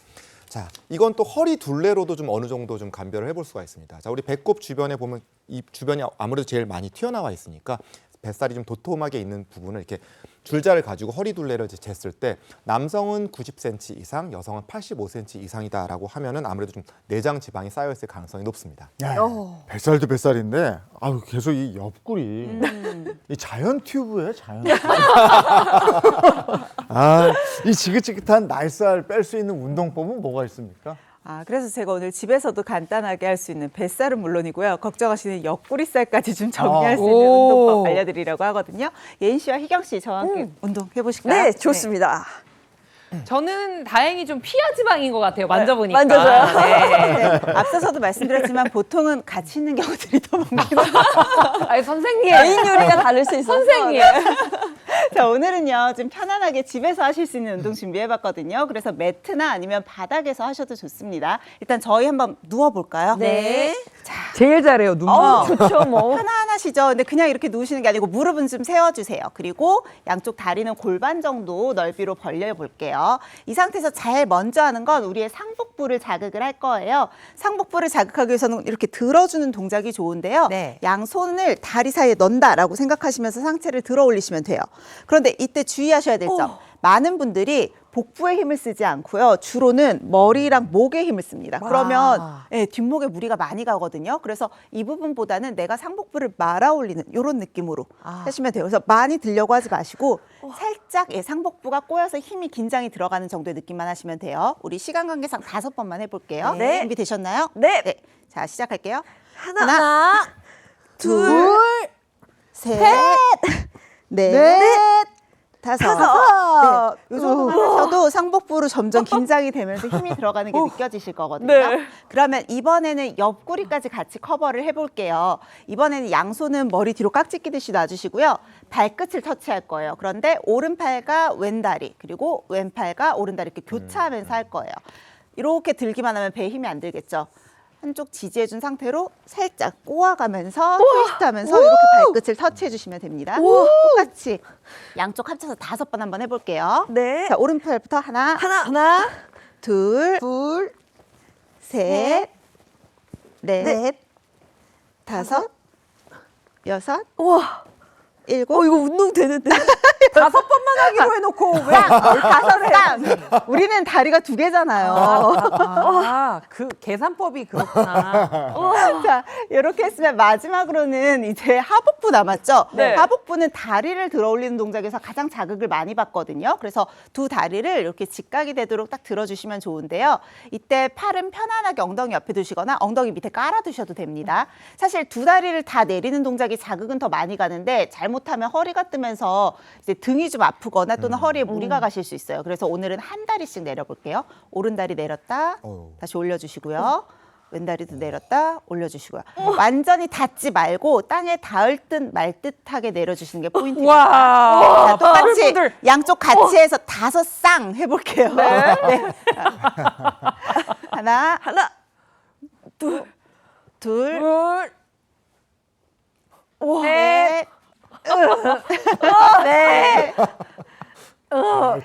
자, 이건 또 허리 둘레로도 좀 어느 정도 좀 감별을 해볼 수가 있습니다. 자, 우리 배꼽 주변에 보면 이 주변이 아무래도 제일 많이 튀어나와 있으니까 뱃살이 좀 도톰하게 있는 부분을 이렇게 줄자를 가지고 허리 둘레를 쟀을 때 남성은 90cm 이상, 여성은 85cm 이상이다라고 하면은 아무래도 좀 내장 지방이 쌓여 있을 가능성이 높습니다. 야, 뱃살도 뱃살인데 아유 계속 이 옆구리 이 자연 튜브예요, 자연 튜브. 이 지긋지긋한 나이살 뺄 수 있는 운동법은 뭐가 있습니까? 그래서 제가 오늘 집에서도 간단하게 할 수 있는 뱃살은 물론이고요. 걱정하시는 옆구리살까지 좀 정리할 수 있는 운동법 알려드리려고 하거든요. 예인 씨와 희경 씨 저와 함께 운동해 보실까요? 네, 좋습니다. 저는 다행히 좀 피하 지방인 것 같아요. 만져보니까. 만져줘요? 네. 네, 앞서서도 말씀드렸지만 보통은 같이 있는 경우들이 더 많기도 해요. 아니, 선생님. 개인 요리가 다를 수 있어서. 선생님. 자, 오늘은요, 좀 편안하게 집에서 하실 수 있는 운동 준비해봤거든요. 그래서 매트나 아니면 바닥에서 하셔도 좋습니다. 일단 저희 한번 누워볼까요? 네. 제일 잘해요, 눈. 좋죠, 뭐. 편안하시죠? 근데 그냥 이렇게 누우시는 게 아니고 무릎은 좀 세워주세요. 그리고 양쪽 다리는 골반 정도 넓이로 벌려볼게요. 이 상태에서 제일 먼저 하는 건 우리의 상복부를 자극을 할 거예요. 상복부를 자극하기 위해서는 이렇게 들어주는 동작이 좋은데요. 네. 양손을 다리 사이에 넣는다라고 생각하시면서 상체를 들어 올리시면 돼요. 그런데 이때 주의하셔야 될 점. 많은 분들이 복부에 힘을 쓰지 않고요. 주로는 머리랑 목에 힘을 씁니다. 그러면 예, 뒷목에 무리가 많이 가거든요. 그래서 이 부분보다는 내가 상복부를 말아 올리는 이런 느낌으로 하시면 돼요. 그래서 많이 들려고 하지 마시고 살짝 예, 상복부가 꼬여서 힘이 긴장이 들어가는 정도의 느낌만 하시면 돼요. 우리 시간 관계상 5번만 해볼게요. 네. 준비되셨나요? 네. 자, 시작할게요. 하나, 둘, 셋, 넷, 다섯. 네, 이 정도만 하셔도 상복부로 점점 긴장이 되면서 힘이 들어가는 게 느껴지실 거거든요. 네. 그러면 이번에는 옆구리까지 같이 커버를 해볼게요. 이번에는 양손은 머리 뒤로 깍지 끼듯이 놔주시고요. 발끝을 터치할 거예요. 그런데 오른팔과 왼다리 그리고 왼팔과 오른다리 이렇게 교차하면서 할 거예요. 이렇게 들기만 하면 배에 힘이 안 들겠죠. 한쪽 지지해준 상태로 살짝 꼬아가면서 트위스트하면서 이렇게 발끝을 터치해 주시면 됩니다. 똑같이 양쪽 합쳐서 5번 한번 해볼게요. 네. 자, 오른팔부터 하나, 둘, 셋, 넷, 다섯, 여섯, 우와. 일곱. 이거 운동 되는데? 5번만 하기로 해놓고 왜? 다섯 쌍. 우리는 다리가 2개잖아요. 그 계산법이 그렇구나. 자, 이렇게 했으면 마지막으로는 이제 하복부 남았죠? 네. 하복부는 다리를 들어 올리는 동작에서 가장 자극을 많이 받거든요. 그래서 두 다리를 이렇게 직각이 되도록 딱 들어주시면 좋은데요. 이때 팔은 편안하게 엉덩이 옆에 두시거나 엉덩이 밑에 깔아 두셔도 됩니다. 사실 두 다리를 다 내리는 동작이 자극은 더 많이 가는데 잘못하면 허리가 뜨면서 이제 등이 좀 아프거나 또는 허리에 무리가 가실 수 있어요. 그래서 오늘은 한 다리씩 내려볼게요. 오른 다리 내렸다, 다시 올려주시고요. 왼 다리도 내렸다, 올려주시고요. 완전히 닿지 말고 땅에 닿을 듯 말 듯하게 내려주시는 게 포인트입니다. 와. 자, 똑같이 부들부들. 양쪽 같이 해서 5쌍 해볼게요. 네. 하나, 둘, 넷, 네.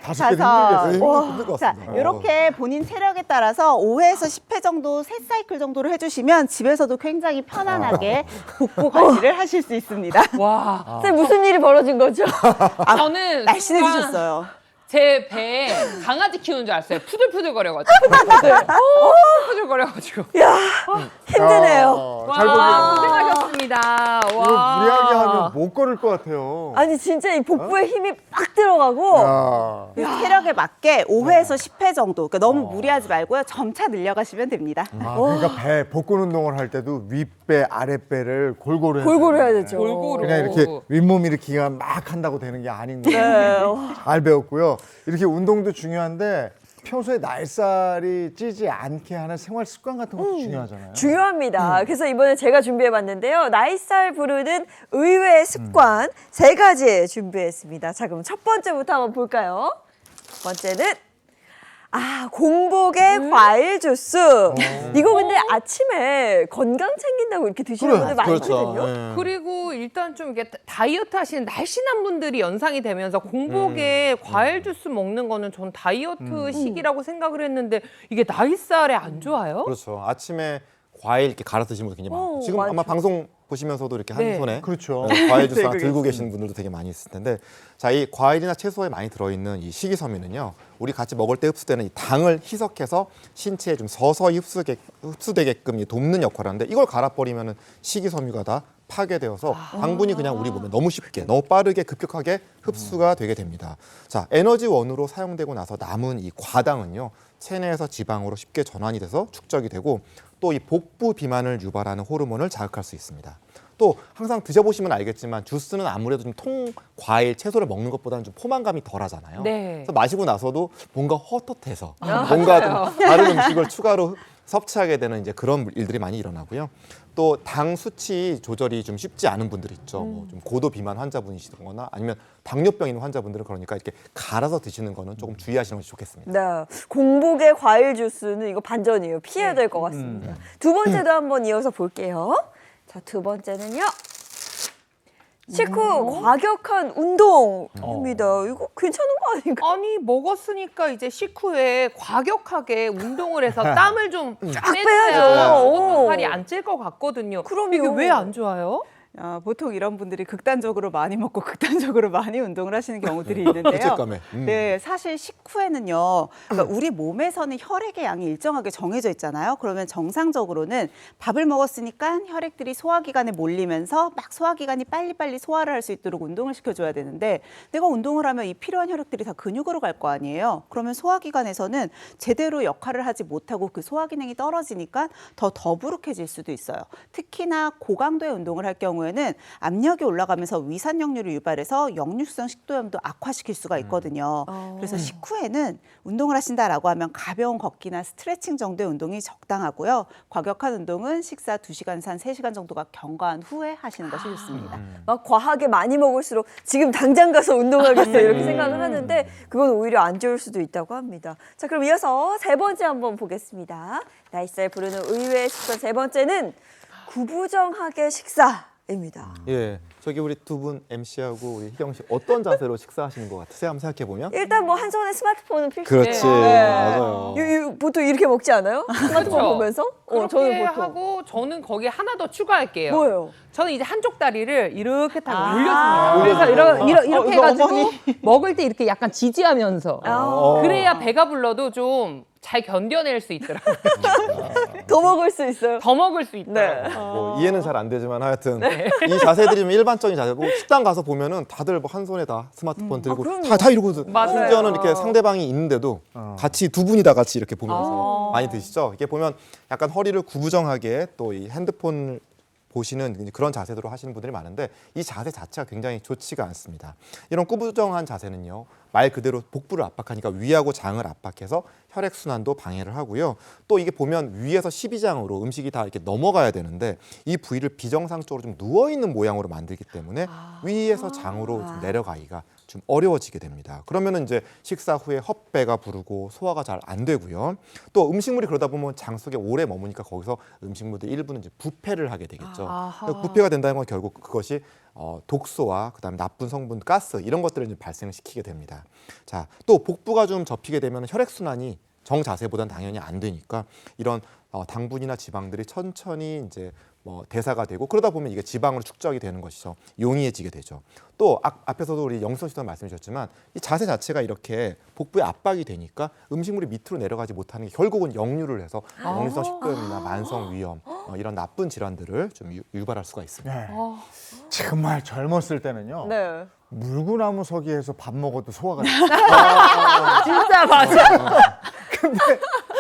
다섯 개 힘들겠어요. 힘들 것 자, 같습니다. 이렇게 본인 체력에 따라서 5회에서 10회 정도, 3사이클 정도로 해주시면 집에서도 굉장히 편안하게 복부 관리를 하실 수 있습니다. 와. 선생님, 무슨 일이 벌어진 거죠? 저는 날씬해지셨어요. 제 배에 강아지 키우는 줄 알았어요. 푸들푸들거려가지고. 푸들거려가지고. 힘드네요. 잘 와, 보기에는. 고생하셨습니다. 이거 와. 무리하게 하면 못 걸을 것 같아요. 아니, 진짜 이 복부에 힘이 빡 들어가고. 야. 체력에 맞게 5회에서 10회 정도, 그러니까 너무 무리하지 말고요. 점차 늘려가시면 됩니다. 그러니까 배 복근 운동을 할 때도 윗배, 아랫배를 골고루 골고루 해야 되죠. 골고루. 그냥 이렇게 윗몸 일으키기만 막 한다고 되는 게 아닌 거예요. 잘 배웠고요. 이렇게 운동도 중요한데 평소에 날살이 찌지 않게 하는 생활 습관 같은 것도 중요하잖아요. 중요합니다. 그래서 이번에 제가 준비해봤는데요. 나이살 부르는 의외의 습관 3가지 준비했습니다. 자, 그럼 첫 번째부터 한번 볼까요? 첫 번째는 공복에 과일 주스. 이거 근데 아침에 건강 챙긴다고 이렇게 드시는 분들 많거든요. 그리고 일단 좀 이게 다이어트 하시는 날씬한 분들이 연상이 되면서 공복에 과일 주스 먹는 거는 전 다이어트 식이라고 생각을 했는데 이게 나이살에 안 좋아요? 그렇죠. 아침에 과일 이렇게 갈아 드시는 분들 굉장히 많고 지금 맞아. 아마 방송 보시면서도 이렇게 한 네. 손에 그렇죠. 과일 주스 하나 들고 계시는 분들도 되게 많이 있을 텐데 자, 이 과일이나 채소에 많이 들어있는 이 식이섬유는요. 우리 같이 먹을 때 흡수되는 이 당을 희석해서 신체에 좀 서서히 흡수되게끔 돕는 역할을 하는데 이걸 갈아버리면은 식이섬유가 다 파괴되어서 당분이 그냥 우리 몸에 너무 쉽게 너무 빠르게 급격하게 흡수가 되게 됩니다. 자, 에너지원으로 사용되고 나서 남은 이 과당은요. 체내에서 지방으로 쉽게 전환이 돼서 축적이 되고 또 이 복부 비만을 유발하는 호르몬을 자극할 수 있습니다. 또 항상 드셔보시면 알겠지만 주스는 아무래도 좀 과일, 채소를 먹는 것보다는 좀 포만감이 덜하잖아요. 네. 그래서 마시고 나서도 뭔가 헛헛해서 뭔가 좀 다른 음식을 추가로 섭취하게 되는 이제 그런 일들이 많이 일어나고요. 또 당 수치 조절이 좀 쉽지 않은 분들 있죠. 뭐 좀 고도 비만 환자분이시거나 아니면 당뇨병 있는 환자분들은 그러니까 이렇게 갈아서 드시는 거는 조금 주의하시는 것이 좋겠습니다. 네, 공복의 과일 주스는 이거 반전이에요. 피해야 될 것 같습니다. 두 번째도 한번 이어서 볼게요. 자, 두 번째는요. 식후 과격한 운동입니다. 이거 괜찮은 거 아닌가? 아니 먹었으니까 이제 식후에 과격하게 운동을 해서 땀을 좀 쫙 빼야죠. 빼야죠. 살이 안 찔 것 같거든요. 그럼요. 이게 왜 안 좋아요? 보통 이런 분들이 극단적으로 많이 먹고 극단적으로 많이 운동을 하시는 경우들이 있는데요. 죄책감에. 네, 사실 식후에는요. 그러니까 우리 몸에서는 혈액의 양이 일정하게 정해져 있잖아요. 그러면 정상적으로는 밥을 먹었으니까 혈액들이 소화기관에 몰리면서 막 소화기관이 빨리빨리 소화를 할 수 있도록 운동을 시켜줘야 되는데 내가 운동을 하면 이 필요한 혈액들이 다 근육으로 갈 거 아니에요. 그러면 소화기관에서는 제대로 역할을 하지 못하고 그 소화 기능이 떨어지니까 더 더부룩해질 수도 있어요. 특히나 고강도의 운동을 할 경우에는 압력이 올라가면서 위산역류를 유발해서 역류성 식도염도 악화시킬 수가 있거든요. 그래서 식후에는 운동을 하신다라고 하면 가벼운 걷기나 스트레칭 정도의 운동이 적당하고요. 과격한 운동은 식사 2시간에서 한 3시간 정도가 경과한 후에 하시는 것이 좋습니다. 막 과하게 많이 먹을수록 지금 당장 가서 운동하겠어 이렇게 생각을 하는데 그건 오히려 안 좋을 수도 있다고 합니다. 자, 그럼 이어서 세 번째 한번 보겠습니다. 나이살 부르는 의외의 식사 세 번째는 구부정하게 식사입니다. 예, 저기 우리 두 분 MC하고 우리 희경 씨 어떤 자세로 식사하시는 것 같으세요? 한번 생각해 보면. 일단 뭐 한 손에 스마트폰은 필수. 그렇지, 네. 맞아요. 보통 이렇게 먹지 않아요? 스마트폰 그렇죠. 보면서? 그렇게 저는 보통. 하고 저는 거기에 하나 더 추가할게요. 뭐예요? 저는 이제 한쪽 다리를 이렇게 딱 아. 올렸습니다. 그래서 이렇게 이거 해가지고 어머니. 먹을 때 이렇게 약간 지지하면서 아. 그래야 배가 불러도 좀 잘 견뎌낼 수 있더라고요. 더 먹을 수 있어요. 더 먹을 수 있다. 네. 뭐 이해는 잘 안 되지만 하여튼 이 자세들이 좀 일반적인 자세고 식당 가서 보면은 다들 뭐 한 손에 다 스마트폰 들고 그럼요. 다 이러고 맞아요. 심지어는 이렇게 상대방이 있는데도 같이 두 분이 다 같이 이렇게 보면서 많이 드시죠. 이게 보면 약간 허리를 구부정하게 또 이 핸드폰 보시는 이제 그런 자세로 하시는 분들이 많은데 이 자세 자체가 굉장히 좋지가 않습니다. 이런 구부정한 자세는요. 말 그대로 복부를 압박하니까 위하고 장을 압박해서 혈액순환도 방해를 하고요. 또 이게 보면 위에서 12장으로 음식이 다 이렇게 넘어가야 되는데 이 부위를 비정상적으로 좀 누워있는 모양으로 만들기 때문에 위에서 장으로 좀 내려가기가 좀 어려워지게 됩니다. 그러면은 이제 식사 후에 헛배가 부르고 소화가 잘 안 되고요. 또 음식물이 그러다 보면 장 속에 오래 머무니까 거기서 음식물들 일부는 이제 부패를 하게 되겠죠. 부패가 된다는 건 결국 그것이 독소와 그다음에 나쁜 성분, 가스 이런 것들을 이제 발생시키게 됩니다. 자, 또 복부가 좀 접히게 되면 혈액 순환이 정자세보다는 당연히 안 되니까 이런 당분이나 지방들이 천천히 이제 뭐 대사가 되고 그러다 보면 이게 지방으로 축적이 되는 것이죠. 용이해지게 되죠. 또 앞에서도 우리 영선 씨도 말씀해 주셨지만 이 자세 자체가 이렇게 복부에 압박이 되니까 음식물이 밑으로 내려가지 못하는 게 결국은 역류를 해서 역류성 식도염이나 만성 위염 이런 나쁜 질환들을 좀 유발할 수가 있습니다. 네. 정말 젊었을 때는요. 네. 물구나무 서기에서 밥 먹어도 소화가 돼. 진짜 맞아. 근데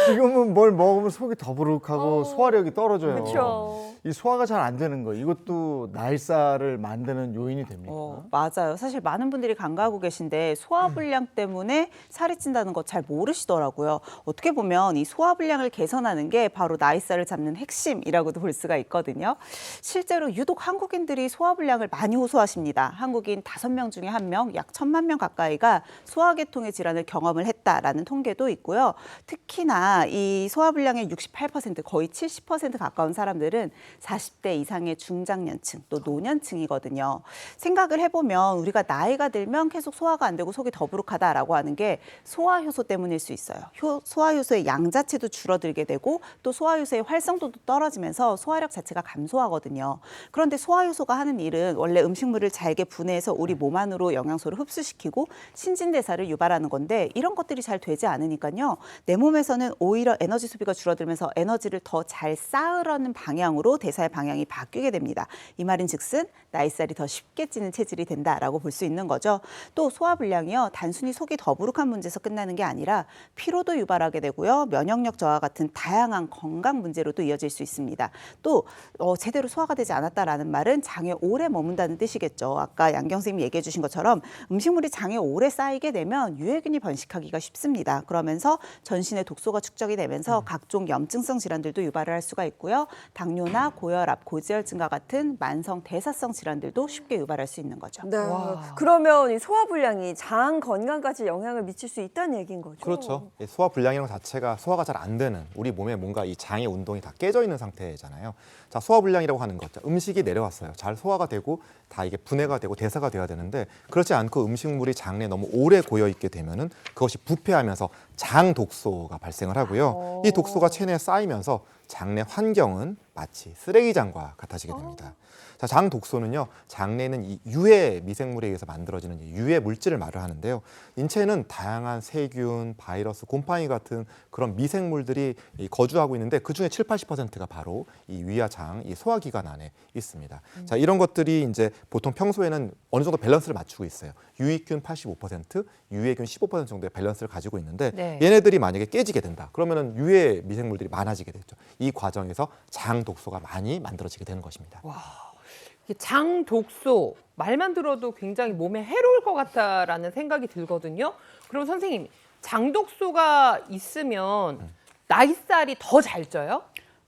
지금은 뭘 먹으면 속이 더부룩하고 소화력이 떨어져요. 그렇죠. 이 소화가 잘 안 되는 거 이것도 나이살을 만드는 요인이 됩니다. 맞아요. 사실 많은 분들이 간과하고 계신데 소화불량 때문에 살이 찐다는 거 잘 모르시더라고요. 어떻게 보면 이 소화불량을 개선하는 게 바로 나이살을 잡는 핵심이라고도 볼 수가 있거든요. 실제로 유독 한국인들이 소화불량을 많이 호소하십니다. 한국인 5명 중에 1명, 약 1,000만 명 가까이가 소화계통의 질환을 경험을 했다라는 통계도 있고요. 특히나 이 소화불량의 68%, 거의 70% 가까운 사람들은 40대 이상의 중장년층 또 노년층이거든요. 생각을 해보면 우리가 나이가 들면 계속 소화가 안 되고 속이 더부룩하다라고 하는 게 소화효소 때문일 수 있어요. 소화효소의 양 자체도 줄어들게 되고 또 소화효소의 활성도도 떨어지면서 소화력 자체가 감소하거든요. 그런데 소화효소가 하는 일은 원래 음식물을 잘게 분해해서 우리 몸 안으로 영양소를 흡수시키고 신진대사를 유발하는 건데 이런 것들이 잘 되지 않으니까요. 내 몸에서는 오히려 에너지 소비가 줄어들면서 에너지를 더 잘 쌓으려는 방향으로 대사의 방향이 바뀌게 됩니다. 이 말인즉슨 나이살이 더 쉽게 찌는 체질이 된다라고 볼 수 있는 거죠. 또 소화불량이요, 단순히 속이 더부룩한 문제에서 끝나는 게 아니라 피로도 유발하게 되고요, 면역력 저하 같은 다양한 건강 문제로도 이어질 수 있습니다. 또 제대로 소화가 되지 않았다라는 말은 장에 오래 머문다는 뜻이겠죠. 아까 양경 선생님이 얘기해 주신 것처럼 음식물이 장에 오래 쌓이게 되면 유해균이 번식하기가 쉽습니다. 그러면서 전신에 독소가 축적이 되면서 각종 염증성 질환들도 유발을 할 수가 있고요. 당뇨나 고혈압, 고지혈증과 같은 만성 대사성 질환들도 쉽게 유발할 수 있는 거죠. 네. 와. 그러면 이 소화불량이 장 건강까지 영향을 미칠 수 있다는 얘기인 거죠? 그렇죠. 이 소화 불량이라는 것 자체가 소화가 잘 안 되는, 우리 몸에 뭔가 이 장의 운동이 다 깨져 있는 상태잖아요. 자, 소화 불량이라고 하는 것, 자, 음식이 내려왔어요. 잘 소화가 되고 다 이게 분해가 되고 대사가 돼야 되는데 그렇지 않고 음식물이 장 내에 너무 오래 고여 있게 되면은 그것이 부패하면서 장 독소가 발생을 하고요. 이 독소가 체내에 쌓이면서 장내 환경은 마치 쓰레기장과 같아지게 됩니다. 자, 장 독소는요, 장내는 이 유해 미생물에 의해서 만들어지는 유해 물질을 말을 하는데요. 인체에는 다양한 세균, 바이러스, 곰팡이 같은 그런 미생물들이 거주하고 있는데 그 중에 70~80%가 바로 이 위와 장, 이 소화기관 안에 있습니다. 자, 이런 것들이 이제 보통 평소에는 어느 정도 밸런스를 맞추고 있어요. 유익균 85%, 유해균 15% 정도의 밸런스를 가지고 있는데 네. 얘네들이 만약에 깨지게 된다. 그러면은 유해 미생물들이 많아지게 되죠. 이 과정에서 장 독소가 많이 만들어지게 되는 것입니다. 이게 장 독소 말만 들어도 굉장히 몸에 해로울 것 같다라는 생각이 들거든요. 그럼 선생님, 장 독소가 있으면 나이살이 더 잘 쪄요?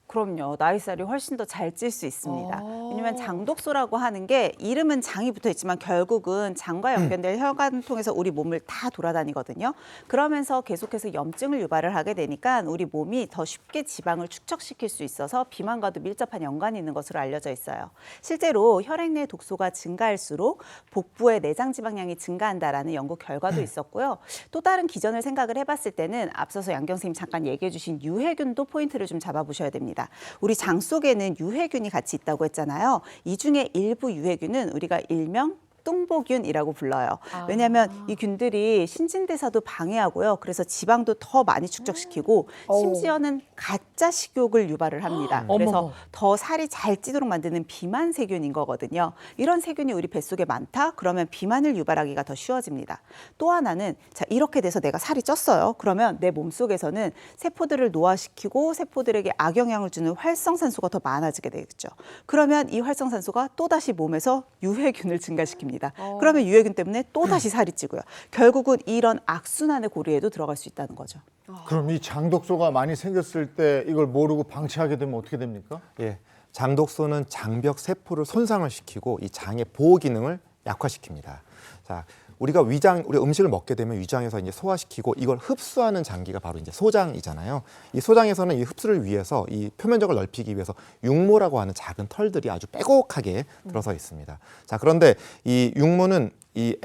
그럼요. 나이살이 훨씬 더 잘 찔 수 있습니다. 왜냐하면 장독소라고 하는 게 이름은 장이 붙어 있지만 결국은 장과 연결된 혈관 통해서 우리 몸을 다 돌아다니거든요. 그러면서 계속해서 염증을 유발을 하게 되니까 우리 몸이 더 쉽게 지방을 축적시킬 수 있어서 비만과도 밀접한 연관이 있는 것으로 알려져 있어요. 실제로 혈액 내 독소가 증가할수록 복부의 내장 지방량이 증가한다라는 연구 결과도 있었고요. 또 다른 기전을 생각을 해봤을 때는 앞서서 양경 선생님 잠깐 얘기해 주신 유해균도 포인트를 좀 잡아보셔야 됩니다. 우리 장 속에는 유해균이 같이 있다고 했잖아요. 이 중에 일부 유해균은 우리가 일명 뚱보균이라고 불러요. 왜냐하면 이 균들이 신진대사도 방해하고요. 그래서 지방도 더 많이 축적시키고 심지어는 가짜 식욕을 유발을 합니다. 그래서 어머. 더 살이 잘 찌도록 만드는 비만 세균인 거거든요. 이런 세균이 우리 뱃속에 많다? 그러면 비만을 유발하기가 더 쉬워집니다. 또 하나는 자, 이렇게 돼서 내가 살이 쪘어요. 그러면 내 몸속에서는 세포들을 노화시키고 세포들에게 악영향을 주는 활성산소가 더 많아지게 되겠죠. 그러면 이 활성산소가 또다시 몸에서 유해균을 증가시킵니다. 그러면 유해균 때문에 또다시 살이 찌고요. 결국은 이런 악순환의 고리에도 들어갈 수 있다는 거죠. 그럼 이 장독소가 많이 생겼을 때 이걸 모르고 방치하게 되면 어떻게 됩니까? 예, 장독소는 장벽 세포를 손상을 시키고 이 장의 보호 기능을 약화시킵니다. 자, 우리가 음식을 먹게 되면 위장에서 이제 소화시키고 이걸 흡수하는 장기가 바로 이제 소장이잖아요. 이 소장에서는 이 흡수를 위해서 이 표면적을 넓히기 위해서 육모라고 하는 작은 털들이 아주 빼곡하게 들어서 있습니다. 자, 그런데 이 육모는 이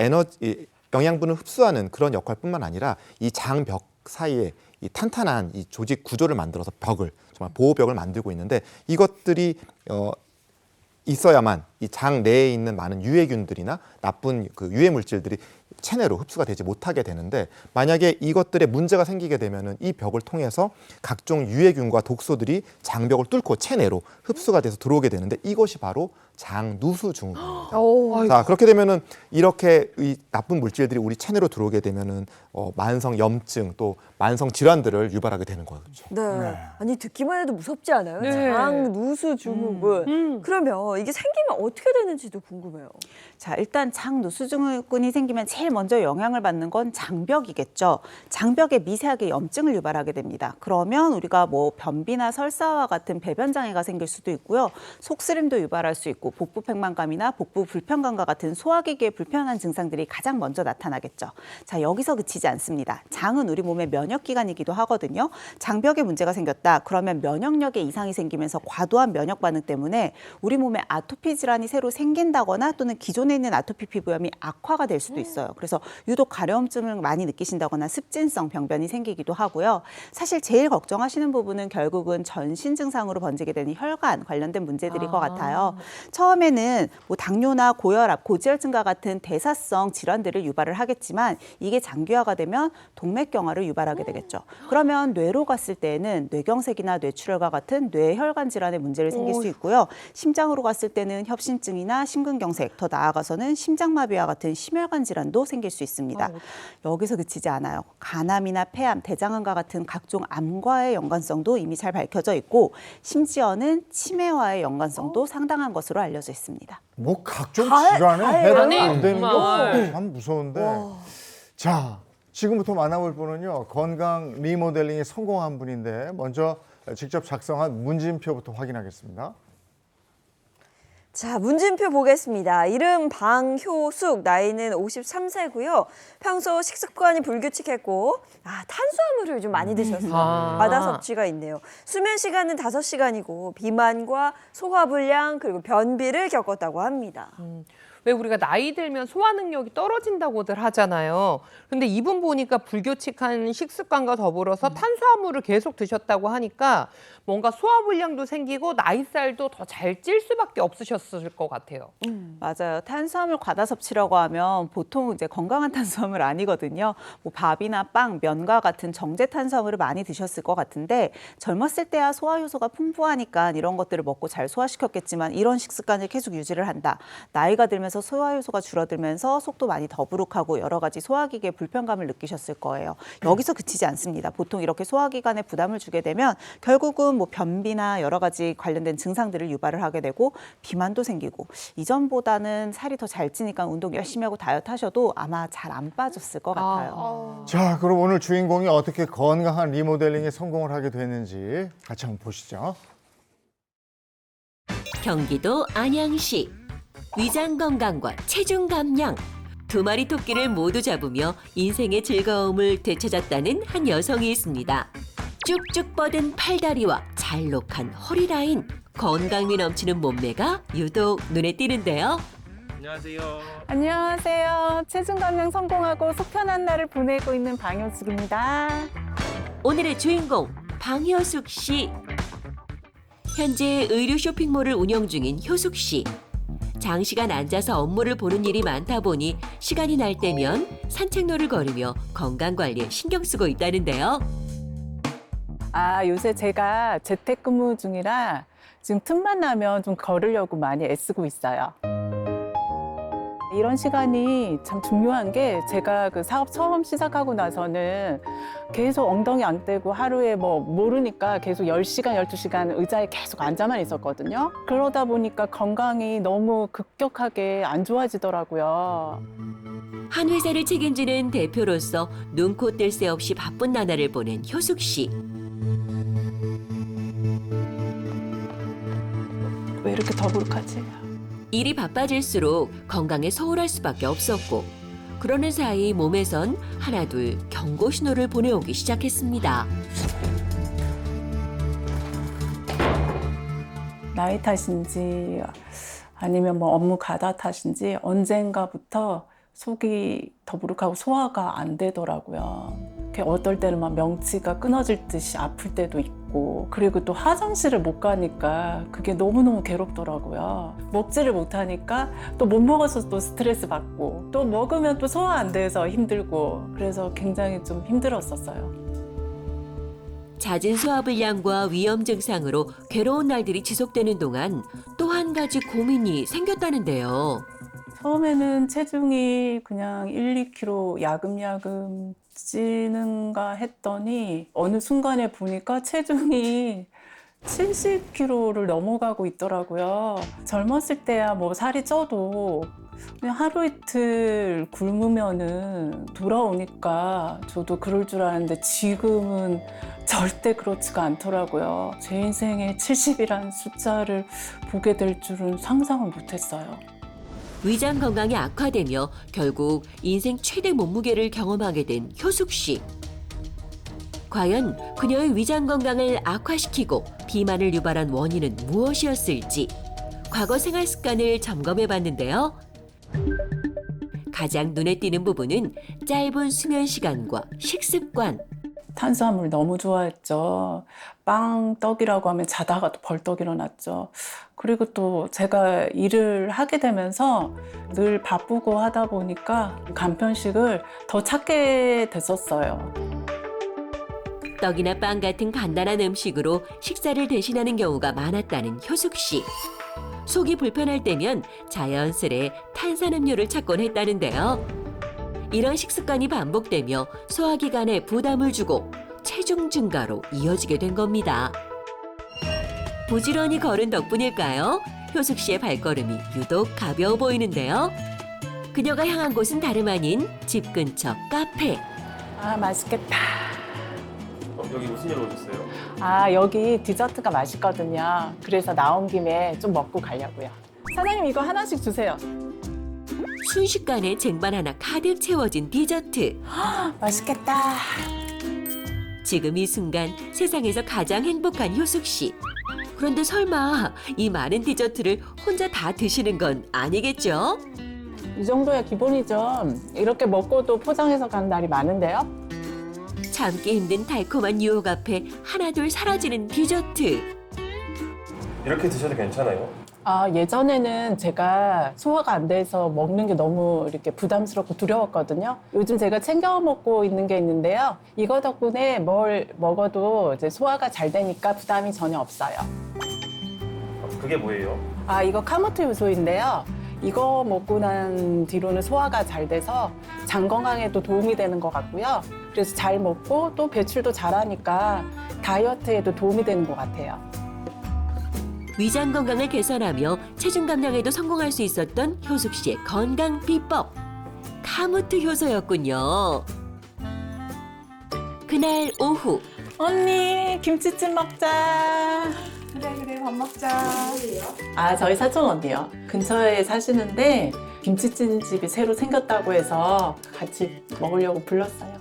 영양분을 흡수하는 그런 역할뿐만 아니라 이 장벽 사이에 이 탄탄한 이 조직 구조를 만들어서 벽을, 정말 보호벽을 만들고 있는데 이것들이 있어야만 이 장 내에 있는 많은 유해균들이나 나쁜 그 유해 물질들이 체내로 흡수가 되지 못하게 되는데, 만약에 이것들에 문제가 생기게 되면은 이 벽을 통해서 각종 유해균과 독소들이 장벽을 뚫고 체내로 흡수가 돼서 들어오게 되는데 이것이 바로 장누수 증후군입니다. 자, 그렇게 되면은 이렇게 이 나쁜 물질들이 우리 체내로 들어오게 되면은 만성 염증 또 만성 질환들을 유발하게 되는 거죠. 네. 아니 듣기만 해도 무섭지 않아요? 네. 장 누수 증후군. 그러면 이게 생기면 어떻게 되는지도 궁금해요. 자, 일단 장 누수 증후군이 생기면 제일 먼저 영향을 받는 건 장벽이겠죠. 장벽에 미세하게 염증을 유발하게 됩니다. 그러면 우리가 뭐 변비나 설사와 같은 배변 장애가 생길 수도 있고요. 속쓰림도 유발할 수 있고 복부 백만감이나 복부 불편감과 같은 소화기계의 불편한 증상들이 가장 먼저 나타나겠죠. 자, 여기서 그치지 않습니다. 장은 우리 몸의 면역기관이기도 하거든요. 장벽에 문제가 생겼다. 그러면 면역력에 이상이 생기면서 과도한 면역 반응 때문에 우리 몸에 아토피 질환이 새로 생긴다거나 또는 기존에 있는 아토피 피부염이 악화가 될 수도 있어요. 있어요. 그래서 유독 가려움증을 많이 느끼신다거나 습진성 병변이 생기기도 하고요. 사실 제일 걱정하시는 부분은 결국은 전신 증상으로 번지게 되는 혈관 관련된 문제들일 것 같아요. 처음에는 뭐 당뇨나 고혈압, 고지혈증과 같은 대사성 질환들을 유발을 하겠지만 이게 장기화가 되면 동맥경화를 유발하게 되겠죠. 그러면 뇌로 갔을 때에는 뇌경색이나 뇌출혈과 같은 뇌혈관 질환의 문제를 생길 수 있고요. 심장으로 갔을 때는 협심증이나 심근경색, 더 나아가서는 심장마비와 같은 심혈관 질환도 생길 수 있습니다. 여기서 그치지 않아요. 간암이나 폐암, 대장암과 같은 각종 암과의 연관성도 이미 잘 밝혀져 있고 심지어는 치매와의 연관성도 상당한 것으로 알려져 있습니다. 뭐 각종 다 질환에 해요? 해당이 안 되는 정말. 게 참 무서운데. 자, 지금부터 만나볼 분은요. 건강 리모델링에 성공한 분인데 먼저 직접 작성한 문진표부터 확인하겠습니다. 자, 문진표 보겠습니다. 이름 방효숙, 나이는 53세고요. 평소 식습관이 불규칙했고 탄수화물을 좀 많이 드셨어요. 과다 섭취가 있네요. 수면 시간은 5시간이고 비만과 소화불량 그리고 변비를 겪었다고 합니다. 왜 우리가 나이 들면 소화 능력이 떨어진다고들 하잖아요. 그런데 이분 보니까 불규칙한 식습관과 더불어서 탄수화물을 계속 드셨다고 하니까 뭔가 소화불량도 생기고 나이살도 더 잘 찔 수밖에 없으셨을 것 같아요. 맞아요. 탄수화물 과다 섭취라고 하면 보통 이제 건강한 탄수화물 아니거든요. 뭐 밥이나 빵, 면과 같은 정제 탄수화물을 많이 드셨을 것 같은데 젊었을 때야 소화 효소가 풍부하니까 이런 것들을 먹고 잘 소화시켰겠지만 이런 식습관을 계속 유지를 한다. 나이가 들면서 소화 효소가 줄어들면서 속도 많이 더부룩하고 여러 가지 소화기계에 불편감을 느끼셨을 거예요. 여기서 그치지 않습니다. 보통 이렇게 소화기관에 부담을 주게 되면 결국은 뭐 변비나 여러 가지 관련된 증상들을 유발을 하게 되고 비만도 생기고 이전보다는 살이 더 잘 찌니까 운동 열심히 하고 다이어트 하셔도 아마 잘 안 빠졌을 것 같아요. 자, 그럼 오늘 주인공이 어떻게 건강한 리모델링에 성공을 하게 됐는지 같이 한번 보시죠. 경기도 안양시 위장 건강과 체중 감량 두 마리 토끼를 모두 잡으며 인생의 즐거움을 되찾았다는 한 여성이 있습니다. 쭉쭉 뻗은 팔다리와 잘록한 허리 라인, 건강미 넘치는 몸매가 유독 눈에 띄는데요. 안녕하세요. 안녕하세요. 체중 감량 성공하고 속 편한 날을 보내고 있는 방효숙입니다. 오늘의 주인공 방효숙 씨. 현재 의류 쇼핑몰을 운영 중인 효숙 씨. 장시간 앉아서 업무를 보는 일이 많다 보니 시간이 날 때면 산책로를 걸으며 건강 관리에 신경 쓰고 있다는데요. 요새 제가 재택근무 중이라 지금 틈만 나면 좀 걸으려고 많이 애쓰고 있어요. 이런 시간이 참 중요한 게 제가 그 사업 처음 시작하고 나서는 계속 엉덩이 안 떼고 하루에 뭐 모르니까 계속 10시간, 12시간 의자에 계속 앉아만 있었거든요. 그러다 보니까 건강이 너무 급격하게 안 좋아지더라고요. 한 회사를 책임지는 대표로서 눈코 뜰 새 없이 바쁜 나날을 보낸 효숙 씨. 왜 이렇게 더부룩하지? 일이 바빠질수록 건강에 소홀할 수밖에 없었고 그러는 사이 몸에선 하나둘 경고 신호를 보내오기 시작했습니다. 나이 탓인지 아니면 뭐 업무 가다 탓인지 언젠가부터 속이 더부룩하고 소화가 안 되더라고요. 어떨 때는 막 명치가 끊어질 듯이 아플 때도 있고 그리고 또 화장실을 못 가니까 그게 너무너무 괴롭더라고요. 먹지를 못하니까 또 못 먹어서 또 스트레스 받고 또 먹으면 또 소화 안 돼서 힘들고 그래서 굉장히 좀 힘들었었어요. 잦은 소화불량과 위험 증상으로 괴로운 날들이 지속되는 동안 또 한 가지 고민이 생겼다는데요. 처음에는 체중이 그냥 1, 2kg 야금야금 찌는가 했더니 어느 순간에 보니까 체중이 70kg를 넘어가고 있더라고요. 젊었을 때야 뭐 살이 쪄도 그냥 하루 이틀 굶으면은 돌아오니까 저도 그럴 줄 알았는데 지금은 절대 그렇지가 않더라고요. 제 인생에 70이라는 숫자를 보게 될 줄은 상상을 못했어요. 위장 건강이 악화되며 결국 인생 최대 몸무게를 경험하게 된 효숙 씨. 과연 그녀의 위장 건강을 악화시키고 비만을 유발한 원인은 무엇이었을지 과거 생활 습관을 점검해 봤는데요. 가장 눈에 띄는 부분은 짧은 수면 시간과 식습관. 탄수화물 너무 좋아했죠. 빵, 떡이라고 하면 자다가 또 벌떡 일어났죠. 그리고 또 제가 일을 하게 되면서 늘 바쁘고 하다 보니까 간편식을 더 찾게 됐었어요. 떡이나 빵 같은 간단한 음식으로 식사를 대신하는 경우가 많았다는 효숙 씨. 속이 불편할 때면 자연스레 탄산음료를 찾곤 했다는데요. 이런 식습관이 반복되며 소화기관에 부담을 주고 체중 증가로 이어지게 된 겁니다. 부지런히 걸은 덕분일까요? 효숙 씨의 발걸음이 유독 가벼워 보이는데요. 그녀가 향한 곳은 다름 아닌 집 근처 카페. 아, 맛있겠다. 여기 무슨 일로 오셨어요? 아, 여기 디저트가 맛있거든요. 그래서 나온 김에 좀 먹고 가려고요. 사장님, 이거 하나씩 주세요. 순식간에 쟁반 하나 가득 채워진 디저트. 맛있겠다. 지금 이 순간 세상에서 가장 행복한 효숙 씨. 그런데 설마 이 많은 디저트를 혼자 다 드시는 건 아니겠죠? 이 정도야 기본이죠. 이렇게 먹고도 포장해서 가는 날이 많은데요. 참기 힘든 달콤한 유혹 앞에 하나둘 사라지는 디저트. 이렇게 드셔도 괜찮아요? 아, 예전에는 제가 소화가 안 돼서 먹는 게 너무 이렇게 부담스럽고 두려웠거든요. 요즘 제가 챙겨 먹고 있는 게 있는데요. 이거 덕분에 뭘 먹어도 이제 소화가 잘 되니까 부담이 전혀 없어요. 그게 뭐예요? 아, 이거 카모트 요소인데요. 이거 먹고 난 뒤로는 소화가 잘 돼서 장 건강에도 도움이 되는 것 같고요. 그래서 잘 먹고 또 배출도 잘하니까 다이어트에도 도움이 되는 것 같아요. 위장 건강을 개선하며 체중 감량에도 성공할 수 있었던 효숙 씨의 건강 비법. 카무트 효소였군요. 그날 오후 언니, 김치찜 먹자. 그래, 밥 먹자. 아, 저희 사촌 언니요. 근처에 사시는데 김치찜 집이 새로 생겼다고 해서 같이 먹으려고 불렀어요.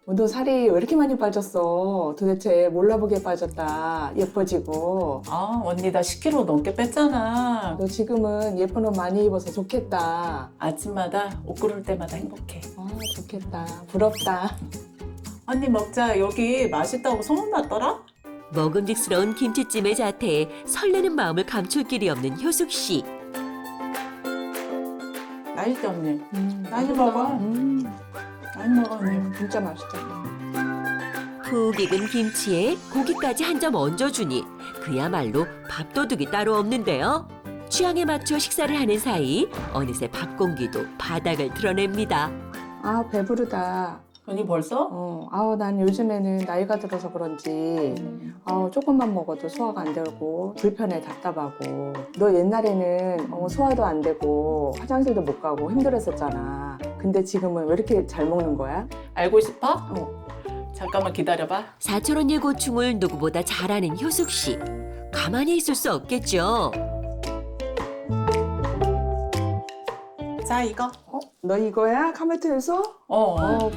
너 살이 왜 이렇게 많이 빠졌어? 도대체 몰라보게 빠졌다. 예뻐지고. 아, 언니 나 10kg 넘게 뺐잖아. 너 지금은 예쁜 옷 많이 입어서 좋겠다. 아침마다 옷 고를 때마다 행복해. 아, 좋겠다. 부럽다. 언니 먹자. 여기 맛있다고 소문났더라? 먹음직스러운 김치찜의 자태에 설레는 마음을 감출 길이 없는 효숙 씨. 맛있지 언니? 많이 먹어. 많이 먹어 언니. 진짜 맛있다. 푹 익은 김치에 고기까지 한 점 얹어주니 그야말로 밥도둑이 따로 없는데요. 취향에 맞춰 식사를 하는 사이 어느새 밥 공기도 바닥을 드러냅니다. 아, 배부르다. 언니 벌써? 난 요즘에는 나이가 들어서 그런지 조금만 먹어도 소화가 안 되고 불편해 답답하고. 너 옛날에는 소화도 안 되고 화장실도 못 가고 힘들었었잖아. 근데 지금은 왜 이렇게 잘 먹는 거야? 알고 싶어? 잠깐만 기다려봐. 사촌 언니의 고충을 누구보다 잘 아는 효숙 씨. 가만히 있을 수 없겠죠. 자, 이거. 너 이거야? 카메트 요소?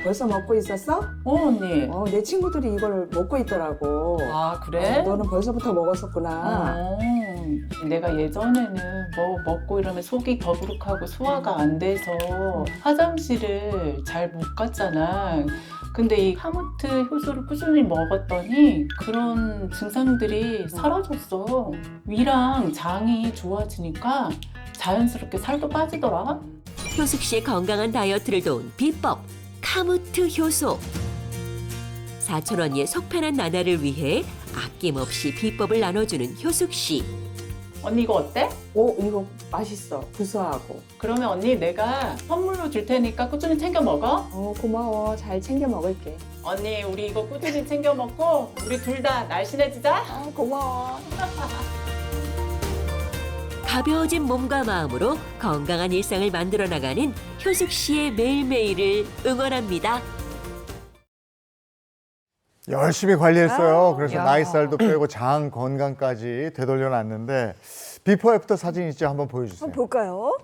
벌써 먹고 있었어? 언니. 내 친구들이 이걸 먹고 있더라고. 아, 그래? 너는 벌써부터 먹었었구나. 내가 예전에는 뭐 먹고 이러면 속이 더부룩하고 소화가 안 돼서 화장실을 잘 못 갔잖아. 근데 이 카모트 효소를 꾸준히 먹었더니 그런 증상들이 사라졌어. 위랑 장이 좋아지니까 자연스럽게 살도 빠지더라. 효숙 씨의 건강한 다이어트를 도운 비법 카무트 효소. 사촌 언니의 속편한 나날을 위해 아낌없이 비법을 나눠주는 효숙 씨. 언니 이거 어때? 이거 맛있어. 구수하고. 그러면 언니 내가 선물로 줄 테니까 꾸준히 챙겨 먹어. 고마워. 잘 챙겨 먹을게. 언니 우리 이거 꾸준히 챙겨 먹고 우리 둘 다 날씬해지자. 고마워. 가벼워진 몸과 마음으로 건강한 일상을 만들어 나가는 효숙 씨의 매일매일을 응원합니다. 열심히 관리했어요. 그래서 야. 나이살도 빼고 장 건강까지 되돌려놨는데 비포 애프터 사진 있죠? 한번 보여주세요. 한번 볼까요?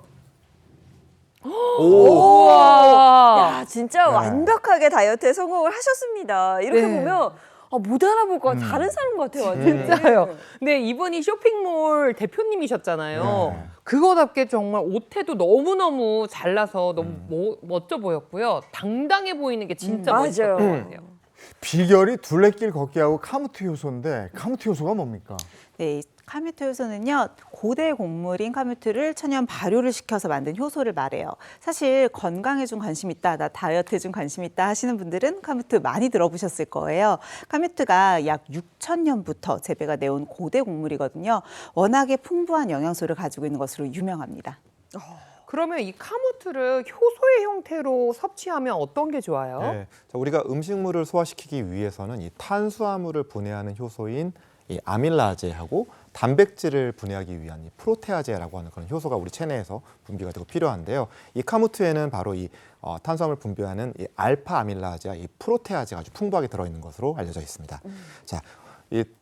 우와. 야, 진짜 네. 완벽하게 다이어트에 성공을 하셨습니다. 이렇게 네. 보면 못 알아볼 것 같아요. 다른 사람 같아요. 완전히. 진짜요. 근데 이분이 쇼핑몰 대표님이셨잖아요. 네. 그거답게 정말 옷태도 너무너무 잘나서 너무 멋져 보였고요. 당당해 보이는 게 진짜 멋있었던 것 같아요. 비결이 둘레길 걷기하고 카무트 효소인데 카무트 효소가 뭡니까? 네, 카뮤트 효소는요, 고대 곡물인 카뮤트를 천연 발효를 시켜서 만든 효소를 말해요. 사실 건강에 좀 관심 있다, 나 다이어트에 좀 관심 있다 하시는 분들은 카뮤트 많이 들어보셨을 거예요. 카뮤트가 약 6,000년부터 재배가 되어온 고대 곡물이거든요. 워낙에 풍부한 영양소를 가지고 있는 것으로 유명합니다. 그러면 이 카무트를 효소의 형태로 섭취하면 어떤 게 좋아요? 네, 자, 우리가 음식물을 소화시키기 위해서는 이 탄수화물을 분해하는 효소인 이 아밀라제하고 단백질을 분해하기 위한 이 프로테아제라고 하는 그런 효소가 우리 체내에서 분비가 되고 필요한데요. 이 카무트에는 바로 이 탄수화물 분비하는 이 알파 아밀라제와 이 프로테아제가 아주 풍부하게 들어있는 것으로 알려져 있습니다. 자,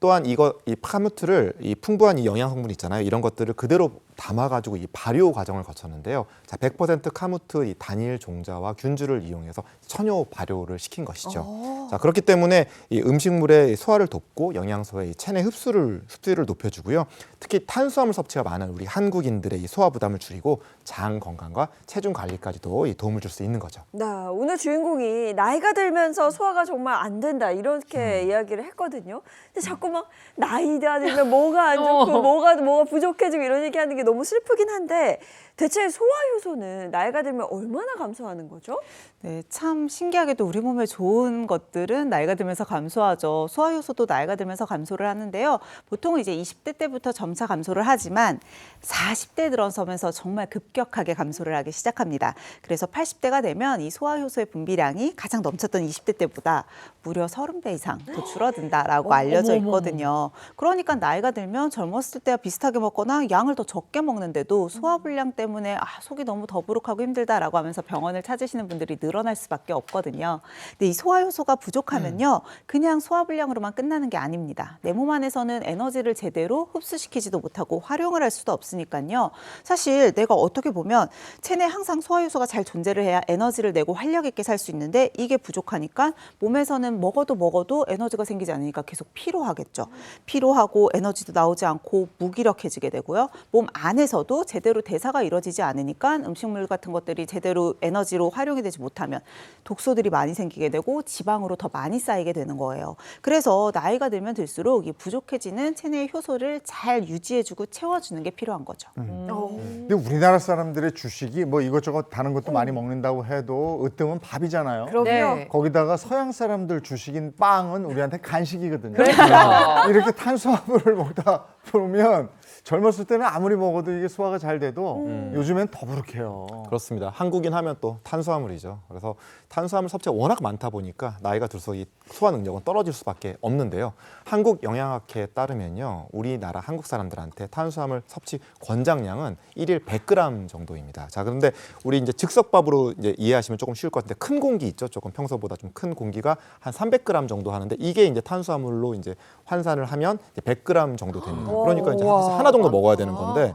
또한 이 카무트를 이 풍부한 이 영양 성분이 있잖아요. 이런 것들을 그대로 담아가지고 이 발효 과정을 거쳤는데요. 자, 100% 카무트 이 단일 종자와 균주를 이용해서 천효 발효를 시킨 것이죠. 자, 그렇기 때문에 이 음식물의 소화를 돕고 영양소의 이 체내 흡수율을 높여주고요. 특히 탄수화물 섭취가 많은 우리 한국인들의 이 소화 부담을 줄이고 장 건강과 체중 관리까지도 이 도움을 줄 수 있는 거죠. 오늘 주인공이 나이가 들면서 소화가 정말 안 된다 이렇게 이야기를 했거든요. 근데 자꾸 막 나이가 들면 뭐가 안 좋고 뭐가 부족해지고 이런 얘기하는 게 너무 슬프긴 한데 대체 소화 효소는 나이가 들면 얼마나 감소하는 거죠? 네, 참 신기하게도 우리 몸에 좋은 것들은 나이가 들면서 감소하죠. 소화 효소도 나이가 들면서 감소를 하는데요. 보통은 이제 20대 때부터 점차 감소를 하지만 40대 들어서면서 정말 급격하게 감소를 하기 시작합니다. 그래서 80대가 되면 이 소화 효소의 분비량이 가장 넘쳤던 20대 때보다 무려 30배 이상 더 줄어든다라고 알려져 있거든요. 그러니까 나이가 들면 젊었을 때와 비슷하게 먹거나 양을 더 적게 먹는데도 소화 불량 때문에 속이 너무 더부룩하고 힘들다라고 하면서 병원을 찾으시는 분들이 늘어날 수밖에 없거든요. 근데 이 소화 효소가 부족하면요, 그냥 소화 불량으로만 끝나는 게 아닙니다. 내 몸 안에서는 에너지를 제대로 흡수시키지도 못하고 활용을 할 수도 없으니까요. 사실 내가 어떻게 보면 체내에 항상 소화 효소가 잘 존재를 해야 에너지를 내고 활력 있게 살 수 있는데 이게 부족하니까 몸에서는 먹어도 에너지가 생기지 않으니까 계속 피로하겠죠. 피로하고 에너지도 나오지 않고 무기력해지게 되고요. 몸 안에서도 제대로 대사가 이루어지지 않으니까 음식물 같은 것들이 제대로 에너지로 활용이 되지 못하면 독소들이 많이 생기게 되고 지방으로 더 많이 쌓이게 되는 거예요. 그래서 나이가 들면 들수록 이 부족해지는 체내의 효소를 잘 유지해주고 채워주는 게 필요한 거죠. 근데 우리나라 사람들의 주식이 뭐 이것저것 다른 것도 많이 먹는다고 해도 으뜸은 밥이잖아요. 그럼요. 네. 거기다가 서양 사람들 주식인 빵은 우리한테 간식이거든요. 그렇죠. 이렇게 탄수화물을 먹다 보면 젊었을 때는 아무리 먹어도 이게 소화가 잘 돼도 요즘엔 더부룩해요. 그렇습니다. 한국인 하면 또 탄수화물이죠. 그래서 탄수화물 섭취가 워낙 많다 보니까 나이가 들수록 이 소화 능력은 떨어질 수밖에 없는데요. 한국 영양학회에 따르면요, 우리나라 한국 사람들한테 탄수화물 섭취 권장량은 1일 100g 정도입니다. 자, 그런데 우리 이제 즉석밥으로 이제 이해하시면 조금 쉬울 것 같은데 큰 공기 있죠. 조금 평소보다 좀 큰 공기가 한 300g 정도 하는데 이게 이제 탄수화물로 이제 환산을 하면 이제 100g 정도 됩니다. 그러니까 이제 하나 정도 먹어야 되는 건데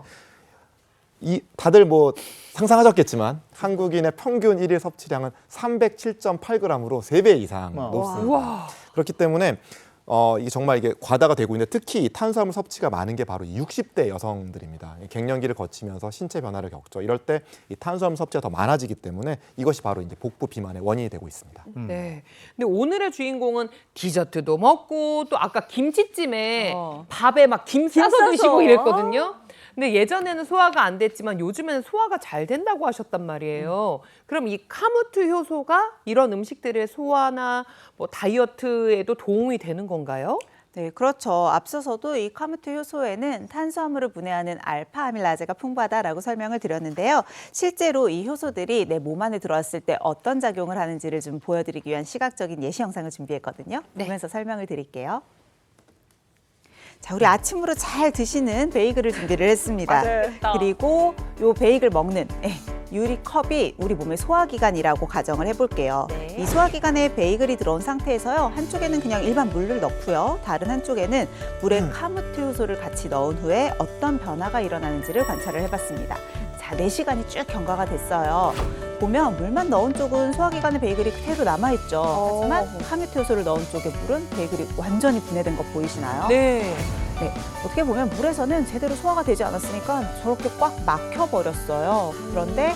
다들 뭐 상상하셨겠지만 한국인의 평균 1일 섭취량은 307.8g으로 3배 이상 높습니다. 그렇기 때문에 이게 정말 이게 과다가 되고 있는데 특히 이 탄수화물 섭취가 많은 게 바로 60대 여성들입니다. 갱년기를 거치면서 신체 변화를 겪죠. 이럴 때 이 탄수화물 섭취가 더 많아지기 때문에 이것이 바로 이제 복부 비만의 원인이 되고 있습니다. 네. 근데 오늘의 주인공은 디저트도 먹고 또 아까 김치찜에 밥에 막 김 싸서 싸서. 드시고 이랬거든요. 근데 예전에는 소화가 안 됐지만 요즘에는 소화가 잘 된다고 하셨단 말이에요. 그럼 이 카무트 효소가 이런 음식들의 소화나 뭐 다이어트에도 도움이 되는 건가요? 네, 그렇죠. 앞서서도 이 카무트 효소에는 탄수화물을 분해하는 알파 아밀라제가 풍부하다라고 설명을 드렸는데요. 실제로 이 효소들이 내 몸 안에 들어왔을 때 어떤 작용을 하는지를 좀 보여드리기 위한 시각적인 예시 영상을 준비했거든요. 보면서 설명을 드릴게요. 자, 우리 아침으로 잘 드시는 베이글을 준비를 했습니다. 그리고 요 베이글 먹는 유리컵이 우리 몸의 소화기관이라고 가정을 해볼게요. 이 소화기관에 베이글이 들어온 상태에서요. 한쪽에는 그냥 일반 물을 넣고요. 다른 한쪽에는 물에 카무트 효소를 같이 넣은 후에 어떤 변화가 일어나는지를 관찰을 해봤습니다. 자, 4시간이 쭉 경과가 됐어요. 보면 물만 넣은 쪽은 소화기관의 베이글이 그대로 남아있죠. 하지만 카뮤트 효소를 넣은 쪽의 물은 베이글이 완전히 분해된 거 보이시나요? 네. 네, 어떻게 보면 물에서는 제대로 소화가 되지 않았으니까 저렇게 꽉 막혀버렸어요. 그런데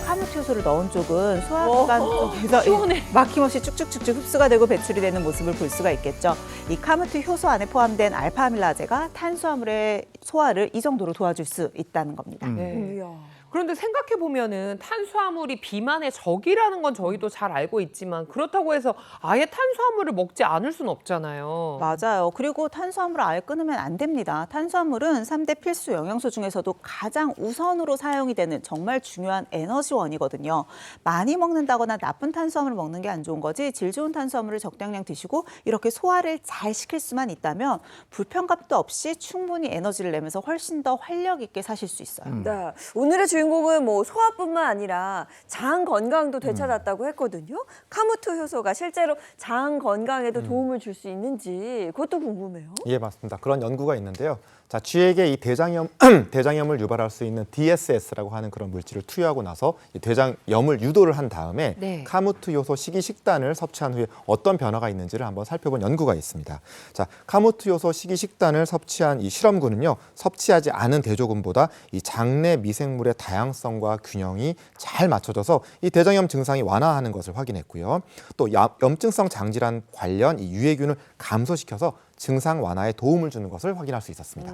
카뮤트 효소를 넣은 쪽은 소화기관 쪽에서 시원해. 막힘없이 쭉쭉쭉쭉 흡수가 되고 배출이 되는 모습을 볼 수가 있겠죠. 이 카뮤트 효소 안에 포함된 알파아밀라제가 탄수화물의 소화를 이 정도로 도와줄 수 있다는 겁니다. 네. 그런데 생각해 보면은 탄수화물이 비만의 적이라는 건 저희도 잘 알고 있지만 그렇다고 해서 아예 탄수화물을 먹지 않을 수는 없잖아요. 맞아요. 그리고 탄수화물을 아예 끊으면 안 됩니다. 탄수화물은 3대 필수 영양소 중에서도 가장 우선으로 사용이 되는 정말 중요한 에너지원이거든요. 많이 먹는다거나 나쁜 탄수화물을 먹는 게 안 좋은 거지 질 좋은 탄수화물을 적당량 드시고 이렇게 소화를 잘 시킬 수만 있다면 불편감도 없이 충분히 에너지를 내면서 훨씬 더 활력 있게 사실 수 있어요. 네. 오늘의 주인공은 뭐 소화뿐만 아니라 장 건강도 되찾았다고 했거든요. 카무트 효소가 실제로 장 건강에도 도움을 줄 수 있는지 그것도 궁금해요. 예, 맞습니다. 그런 연구가 있는데요. 자, 쥐에게 이 대장염을 유발할 수 있는 DSS라고 하는 그런 물질을 투여하고 나서 이 대장염을 유도를 한 다음에 네. 카무트 효소 식이 식단을 섭취한 후에 어떤 변화가 있는지를 한번 살펴본 연구가 있습니다. 자, 카무트 효소 식이 식단을 섭취한 이 실험군은요, 섭취하지 않은 대조군보다 이 장내 미생물의 다양성과 균형이 잘 맞춰져서 이 대장염 증상이 완화하는 것을 확인했고요. 또 염증성 장질환 관련 이 유해균을 감소시켜서 증상 완화에 도움을 주는 것을 확인할 수 있었습니다.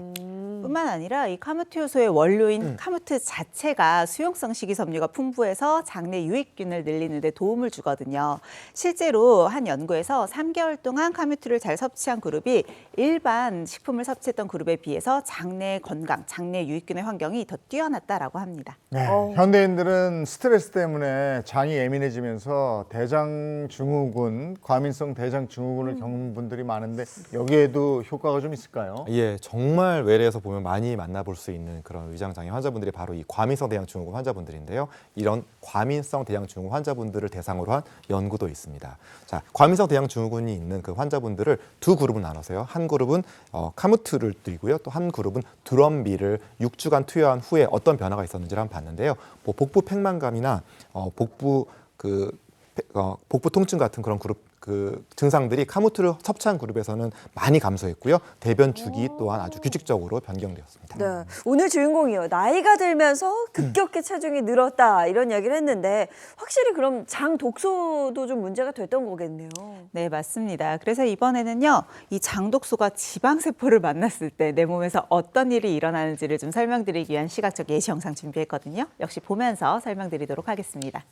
뿐만 아니라 이 카무트 효소의 원료인 카무트 자체가 수용성 식이섬유가 풍부해서 장내 유익균을 늘리는 데 도움을 주거든요. 실제로 한 연구에서 3개월 동안 카무트를 잘 섭취한 그룹이 일반 식품을 섭취했던 그룹에 비해서 장내 건강, 장내 유익균의 환경이 더 뛰어났다라고 합니다. 네, 현대인들은 스트레스 때문에 장이 예민해지면서 대장 증후군, 과민성 대장 증후군을 겪는 분들이 많은데 여기에도 효과가 좀 있을까요? 예, 정말 외래에서 보면 많이 만나볼 수 있는 그런 위장장애 환자분들이 바로 이 과민성 대장 증후군 환자분들인데요. 이런 과민성 대장 증후군 환자분들을 대상으로 한 연구도 있습니다. 자, 과민성 대장 증후군이 있는 그 환자분들을 두 그룹으로 나눠서요. 한 그룹은 카무트를 드리고요. 또 한 그룹은 드럼비를 6주간 투여한 후에 어떤 변화가 있었는지를 한번 봤는데요. 뭐 복부 팽만감이나 복부 통증 같은 그런 그 증상들이 카무트를 섭취한 그룹에서는 많이 감소했고요. 대변 주기 또한 아주 규칙적으로 변경되었습니다. 네. 오늘 주인공이요. 나이가 들면서 급격히 체중이 늘었다 이런 이야기를 했는데 확실히 그럼 장 독소도 좀 문제가 됐던 거겠네요. 네, 맞습니다. 그래서 이번에는요, 이 장 독소가 지방세포를 만났을 때 내 몸에서 어떤 일이 일어나는지를 좀 설명드리기 위한 시각적 예시 영상 준비했거든요. 역시 보면서 설명드리도록 하겠습니다.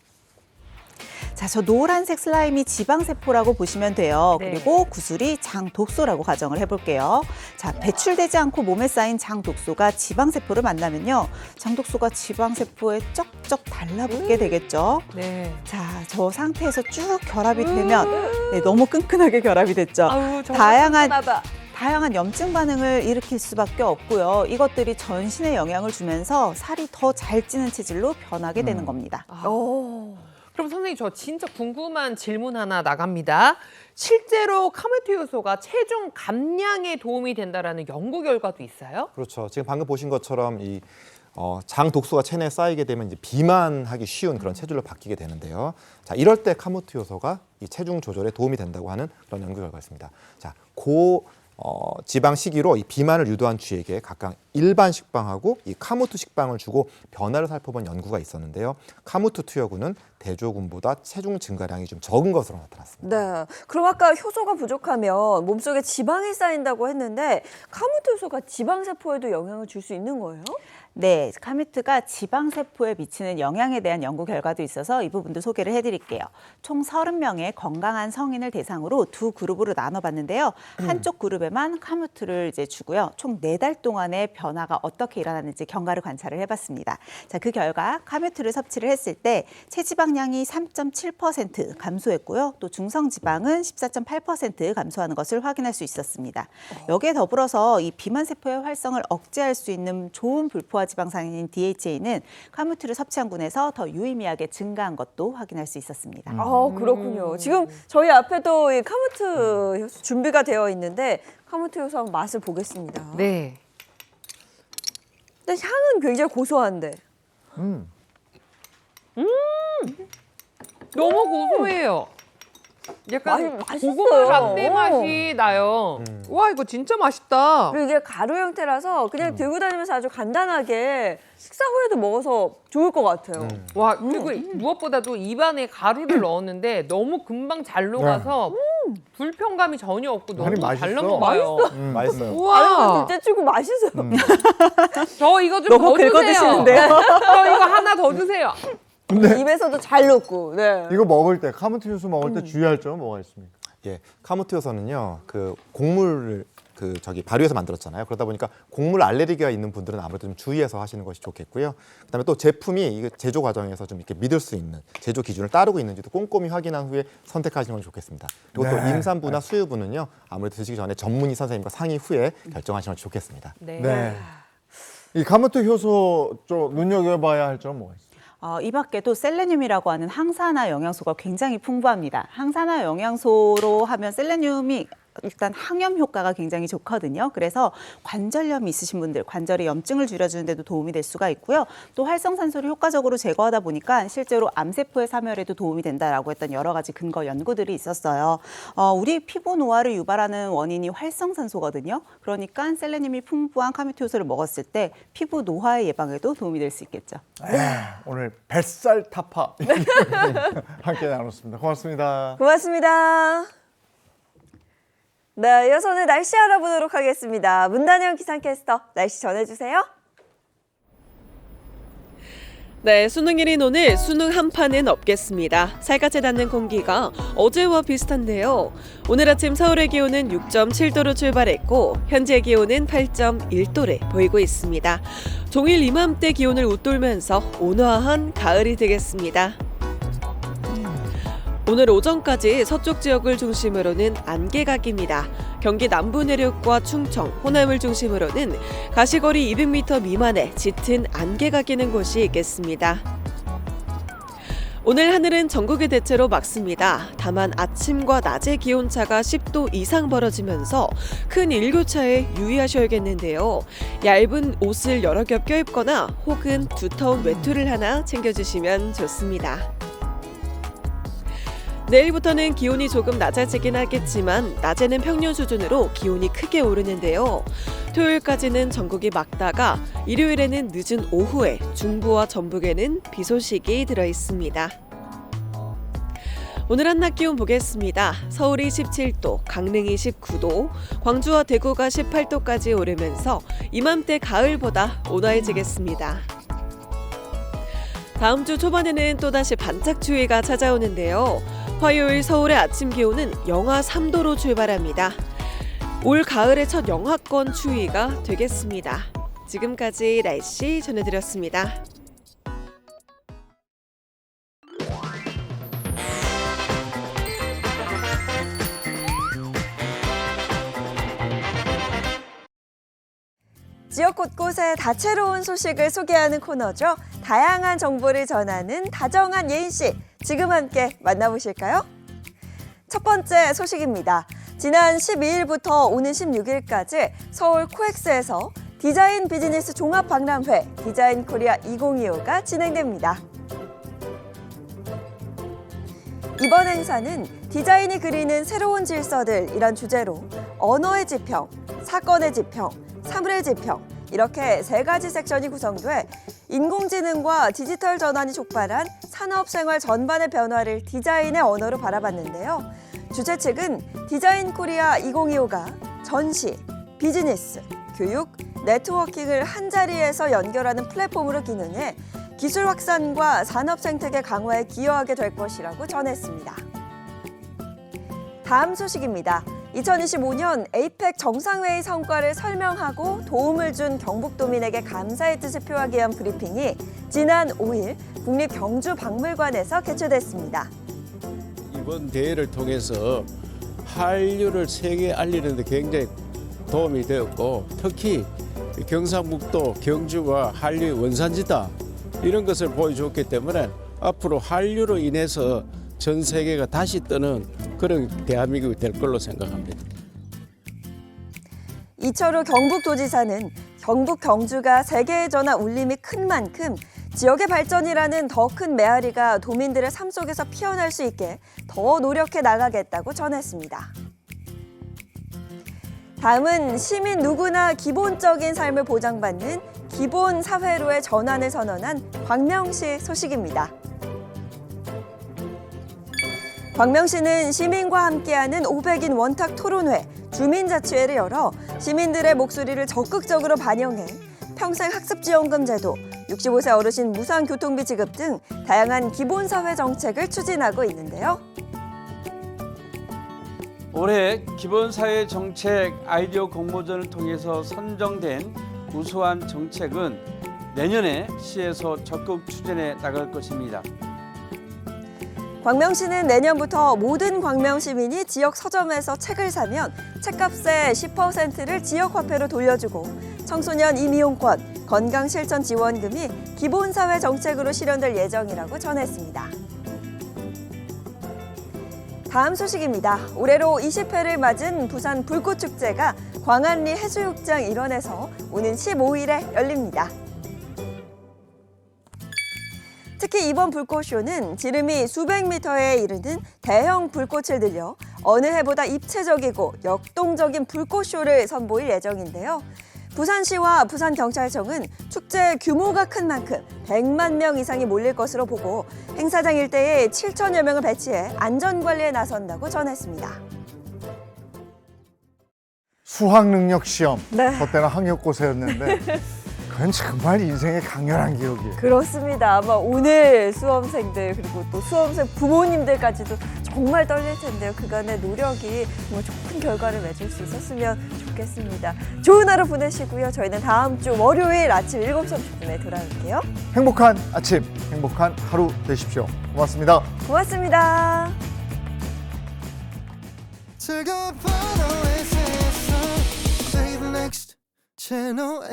자, 저 노란색 슬라임이 지방세포라고 보시면 돼요. 네. 그리고 구슬이 장 독소라고 가정을 해볼게요. 자, 배출되지 않고 몸에 쌓인 장 독소가 지방세포를 만나면요. 장 독소가 지방세포에 쩍쩍 달라붙게 되겠죠. 네. 자, 저 상태에서 쭉 결합이 되면 네, 너무 끈끈하게 결합이 됐죠. 아우, 정말 다양한 염증 반응을 일으킬 수밖에 없고요. 이것들이 전신에 영향을 주면서 살이 더 잘 찌는 체질로 변하게 되는 겁니다. 그럼 선생님 저 진짜 궁금한 질문 하나 나갑니다. 실제로 카무트 효소가 체중 감량에 도움이 된다라는 연구 결과도 있어요? 그렇죠. 지금 방금 보신 것처럼 이 장 독소가 체내에 쌓이게 되면 이제 비만하기 쉬운 그런 체질로 바뀌게 되는데요. 자, 이럴 때 카무트 효소가 이 체중 조절에 도움이 된다고 하는 그런 연구 결과가 있습니다. 자, 지방 식이로 이 비만을 유도한 쥐에게 각각 일반 식빵하고 이 카무트 식빵을 주고 변화를 살펴본 연구가 있었는데요. 카무트 투여군은 대조군보다 체중 증가량이 좀 적은 것으로 나타났습니다. 네. 그럼 아까 효소가 부족하면 몸속에 지방이 쌓인다고 했는데 카무트 효소가 지방세포에도 영향을 줄 수 있는 거예요? 네, 카무트가 지방세포에 미치는 영향에 대한 연구 결과도 있어서 이 부분도 소개를 해드릴게요. 총 30명의 건강한 성인을 대상으로 두 그룹으로 나눠봤는데요. 한쪽 그룹에만 카무트를 이제 주고요. 총 4달 동안의 변화가 어떻게 일어나는지 경과를 관찰을 해봤습니다. 자, 그 결과 카무트를 섭취를 했을 때 체지방량이 3.7% 감소했고요. 또 중성지방은 14.8% 감소하는 것을 확인할 수 있었습니다. 여기에 더불어서 이 비만세포의 활성을 억제할 수 있는 좋은 불포화지방산인 DHA는 카무트를 섭취한 군에서 더 유의미하게 증가한 것도 확인할 수 있었습니다. 그렇군요. 지금 저희 앞에도 이 카무트 효소 준비가 되어 있는데 카무트 효소 한번 맛을 보겠습니다. 네. 근데 향은 굉장히 고소한데. 너무 고소해요. 약간 맛있어요. 고구마 라떼 맛이 나요. 와, 이거 진짜 맛있다. 그리고 이게 가루 형태라서 그냥 들고 다니면서 아주 간단하게 식사 후에도 먹어서 좋을 것 같아요. 와, 그리고 무엇보다도 입안에 가루를 넣었는데 너무 금방 잘 녹아서 불편감이 전혀 없고 너무 아니, 잘 맛있어. 넘어가요. 맛있어요. 우와, 진짜 치고 맛있어요. 저 이거 좀 너무 더 주세요. 긁어드시는데요? 저 이거 하나 더 주세요. 입에서도 잘 녹고. 네. 이거 먹을 때 카모트 효소 먹을 때 주의할 점은 뭐가 있습니까? 예, 카모트효소는요, 그 곡물을 발효해서 만들었잖아요. 그러다 보니까 곡물 알레르기가 있는 분들은 아무래도 좀 주의해서 하시는 것이 좋겠고요. 그다음에 또 제품이 이게 제조 과정에서 좀 이렇게 믿을 수 있는 제조 기준을 따르고 있는지도 꼼꼼히 확인한 후에 선택하시는 건 좋겠습니다. 그리고 또 네. 임산부나 수유부는요, 아무래도 드시기 전에 전문의 선생님과 상의 후에 결정하시는 건 좋겠습니다. 네. 이 카모트 효소 좀 눈여겨봐야 할 점은 뭐가 있어요? 이 밖에도 셀레늄이라고 하는 항산화 영양소가 굉장히 풍부합니다. 항산화 영양소로 하면 셀레늄이 일단 항염 효과가 굉장히 좋거든요. 그래서 관절염이 있으신 분들, 관절의 염증을 줄여주는 데도 도움이 될 수가 있고요. 또 활성산소를 효과적으로 제거하다 보니까 실제로 암세포의 사멸에도 도움이 된다라고 했던 여러 가지 근거 연구들이 있었어요. 우리 피부 노화를 유발하는 원인이 활성산소거든요. 그러니까 셀레늄이 풍부한 카모트 효소를 먹었을 때 피부 노화의 예방에도 도움이 될 수 있겠죠. 오늘 뱃살 타파 함께 나눴습니다. 고맙습니다. 고맙습니다. 네, 이어서는 날씨 알아보도록 하겠습니다. 문단영 기상캐스터, 날씨 전해주세요. 네, 수능일인 오늘 수능 한파는 없겠습니다. 살갗에 닿는 공기가 어제와 비슷한데요. 오늘 아침 서울의 기온은 6.7도로 출발했고 현재 기온은 8.1도를 보이고 있습니다. 종일 이맘때 기온을 웃돌면서 온화한 가을이 되겠습니다. 오늘 오전까지 서쪽 지역을 중심으로는 안개가 낍니다. 경기 남부 내륙과 충청, 호남을 중심으로는 가시거리 200m 미만의 짙은 안개가 끼는 곳이 있겠습니다. 오늘 하늘은 전국이 대체로 맑습니다. 다만 아침과 낮의 기온차가 10도 이상 벌어지면서 큰 일교차에 유의하셔야겠는데요. 얇은 옷을 여러 겹 껴입거나 혹은 두터운 외투를 하나 챙겨주시면 좋습니다. 내일부터는 기온이 조금 낮아지긴 하겠지만 낮에는 평년 수준으로 기온이 크게 오르는데요. 토요일까지는 전국이 맑다가 일요일에는 늦은 오후에 중부와 전북에는 비 소식이 들어 있습니다. 오늘 한낮 기온 보겠습니다. 서울이 17도, 강릉이 19도, 광주와 대구가 18도까지 오르면서 이맘때 가을보다 온화해지겠습니다. 다음 주 초반에는 또다시 반짝 추위가 찾아오는데요. 화요일 서울의 아침 기온은 영하 3도로 출발합니다. 올 가을의 첫 영하권 추위가 되겠습니다. 지금까지 날씨 전해드렸습니다. 지역 곳곳의 다채로운 소식을 소개하는 코너죠. 다양한 정보를 전하는 다정한 예인씨, 지금 함께 만나보실까요? 첫 번째 소식입니다. 지난 12일부터 오는 16일까지 서울 코엑스에서 디자인 비즈니스 종합박람회 디자인 코리아 2025가 진행됩니다. 이번 행사는 디자인이 그리는 새로운 질서들이란 주제로 언어의 지평, 사건의 지평, 사물의 지평, 이렇게 세 가지 섹션이 구성돼 인공지능과 디지털 전환이 촉발한 산업생활 전반의 변화를 디자인의 언어로 바라봤는데요. 주최 측은 디자인 코리아 2025가 전시, 비즈니스, 교육, 네트워킹을 한자리에서 연결하는 플랫폼으로 기능해 기술 확산과 산업 생태계 강화에 기여하게 될 것이라고 전했습니다. 다음 소식입니다. 2025년 에이펙 정상회의 성과를 설명하고 도움을 준 경북도민에게 감사의 뜻을 표하기 위한 브리핑이 지난 5일 국립경주박물관에서 개최됐습니다. 이번 대회를 통해서 한류를 세계에 알리는 데 굉장히 도움이 되었고 특히 경상북도 경주가 한류의 원산지다 이런 것을 보여줬기 때문에 앞으로 한류로 인해서 전 세계가 다시 뜨는 그런 대한민국이 될 걸로 생각합니다. 이철우 경북도지사는 경북 경주가 세계에 전한 울림이 큰 만큼 지역의 발전이라는 더 큰 메아리가 도민들의 삶 속에서 피어날 수 있게 더 노력해 나가겠다고 전했습니다. 다음은 시민 누구나 기본적인 삶을 보장받는 기본 사회로의 전환을 선언한 광명시 소식입니다. 광명시는 시민과 함께하는 500인 원탁 토론회, 주민자치회를 열어 시민들의 목소리를 적극적으로 반영해 평생학습지원금 제도, 65세 어르신 무상 교통비 지급 등 다양한 기본사회 정책을 추진하고 있는데요. 올해 기본사회 정책 아이디어 공모전을 통해서 선정된 우수한 정책은 내년에 시에서 적극 추진해 나갈 것입니다. 광명시는 내년부터 모든 광명 시민이 지역 서점에서 책을 사면 책값의 10%를 지역화폐로 돌려주고 청소년 임이용권, 건강실천 지원금이 기본사회 정책으로 실현될 예정이라고 전했습니다. 다음 소식입니다. 올해로 20회를 맞은 부산 불꽃축제가 광안리 해수욕장 일원에서 오는 15일에 열립니다. 특히 이번 불꽃쇼는 지름이 수백 미터에 이르는 대형 불꽃을 들려 어느 해보다 입체적이고 역동적인 불꽃쇼를 선보일 예정인데요. 부산시와 부산경찰청은 축제 규모가 큰 만큼 100만 명 이상이 몰릴 것으로 보고 행사장 일대에 7천여 명을 배치해 안전관리에 나선다고 전했습니다. 수학능력 시험. 네. 저 때는 학력고사였는데 그건 정말 인생의 강렬한 기억이에요. 그렇습니다. 아마 오늘 수험생들 그리고 또 수험생 부모님들까지도 정말 떨릴 텐데요. 그간의 노력이 정말 좋은 결과를 맺을 수 있었으면 좋겠습니다. 좋은 하루 보내시고요. 저희는 다음 주 월요일 아침 7시 30분에 돌아올게요. 행복한 아침, 행복한 하루 되십시오. 고맙습니다. 고맙습니다. 즐거운 하루의 세상 Say the next channel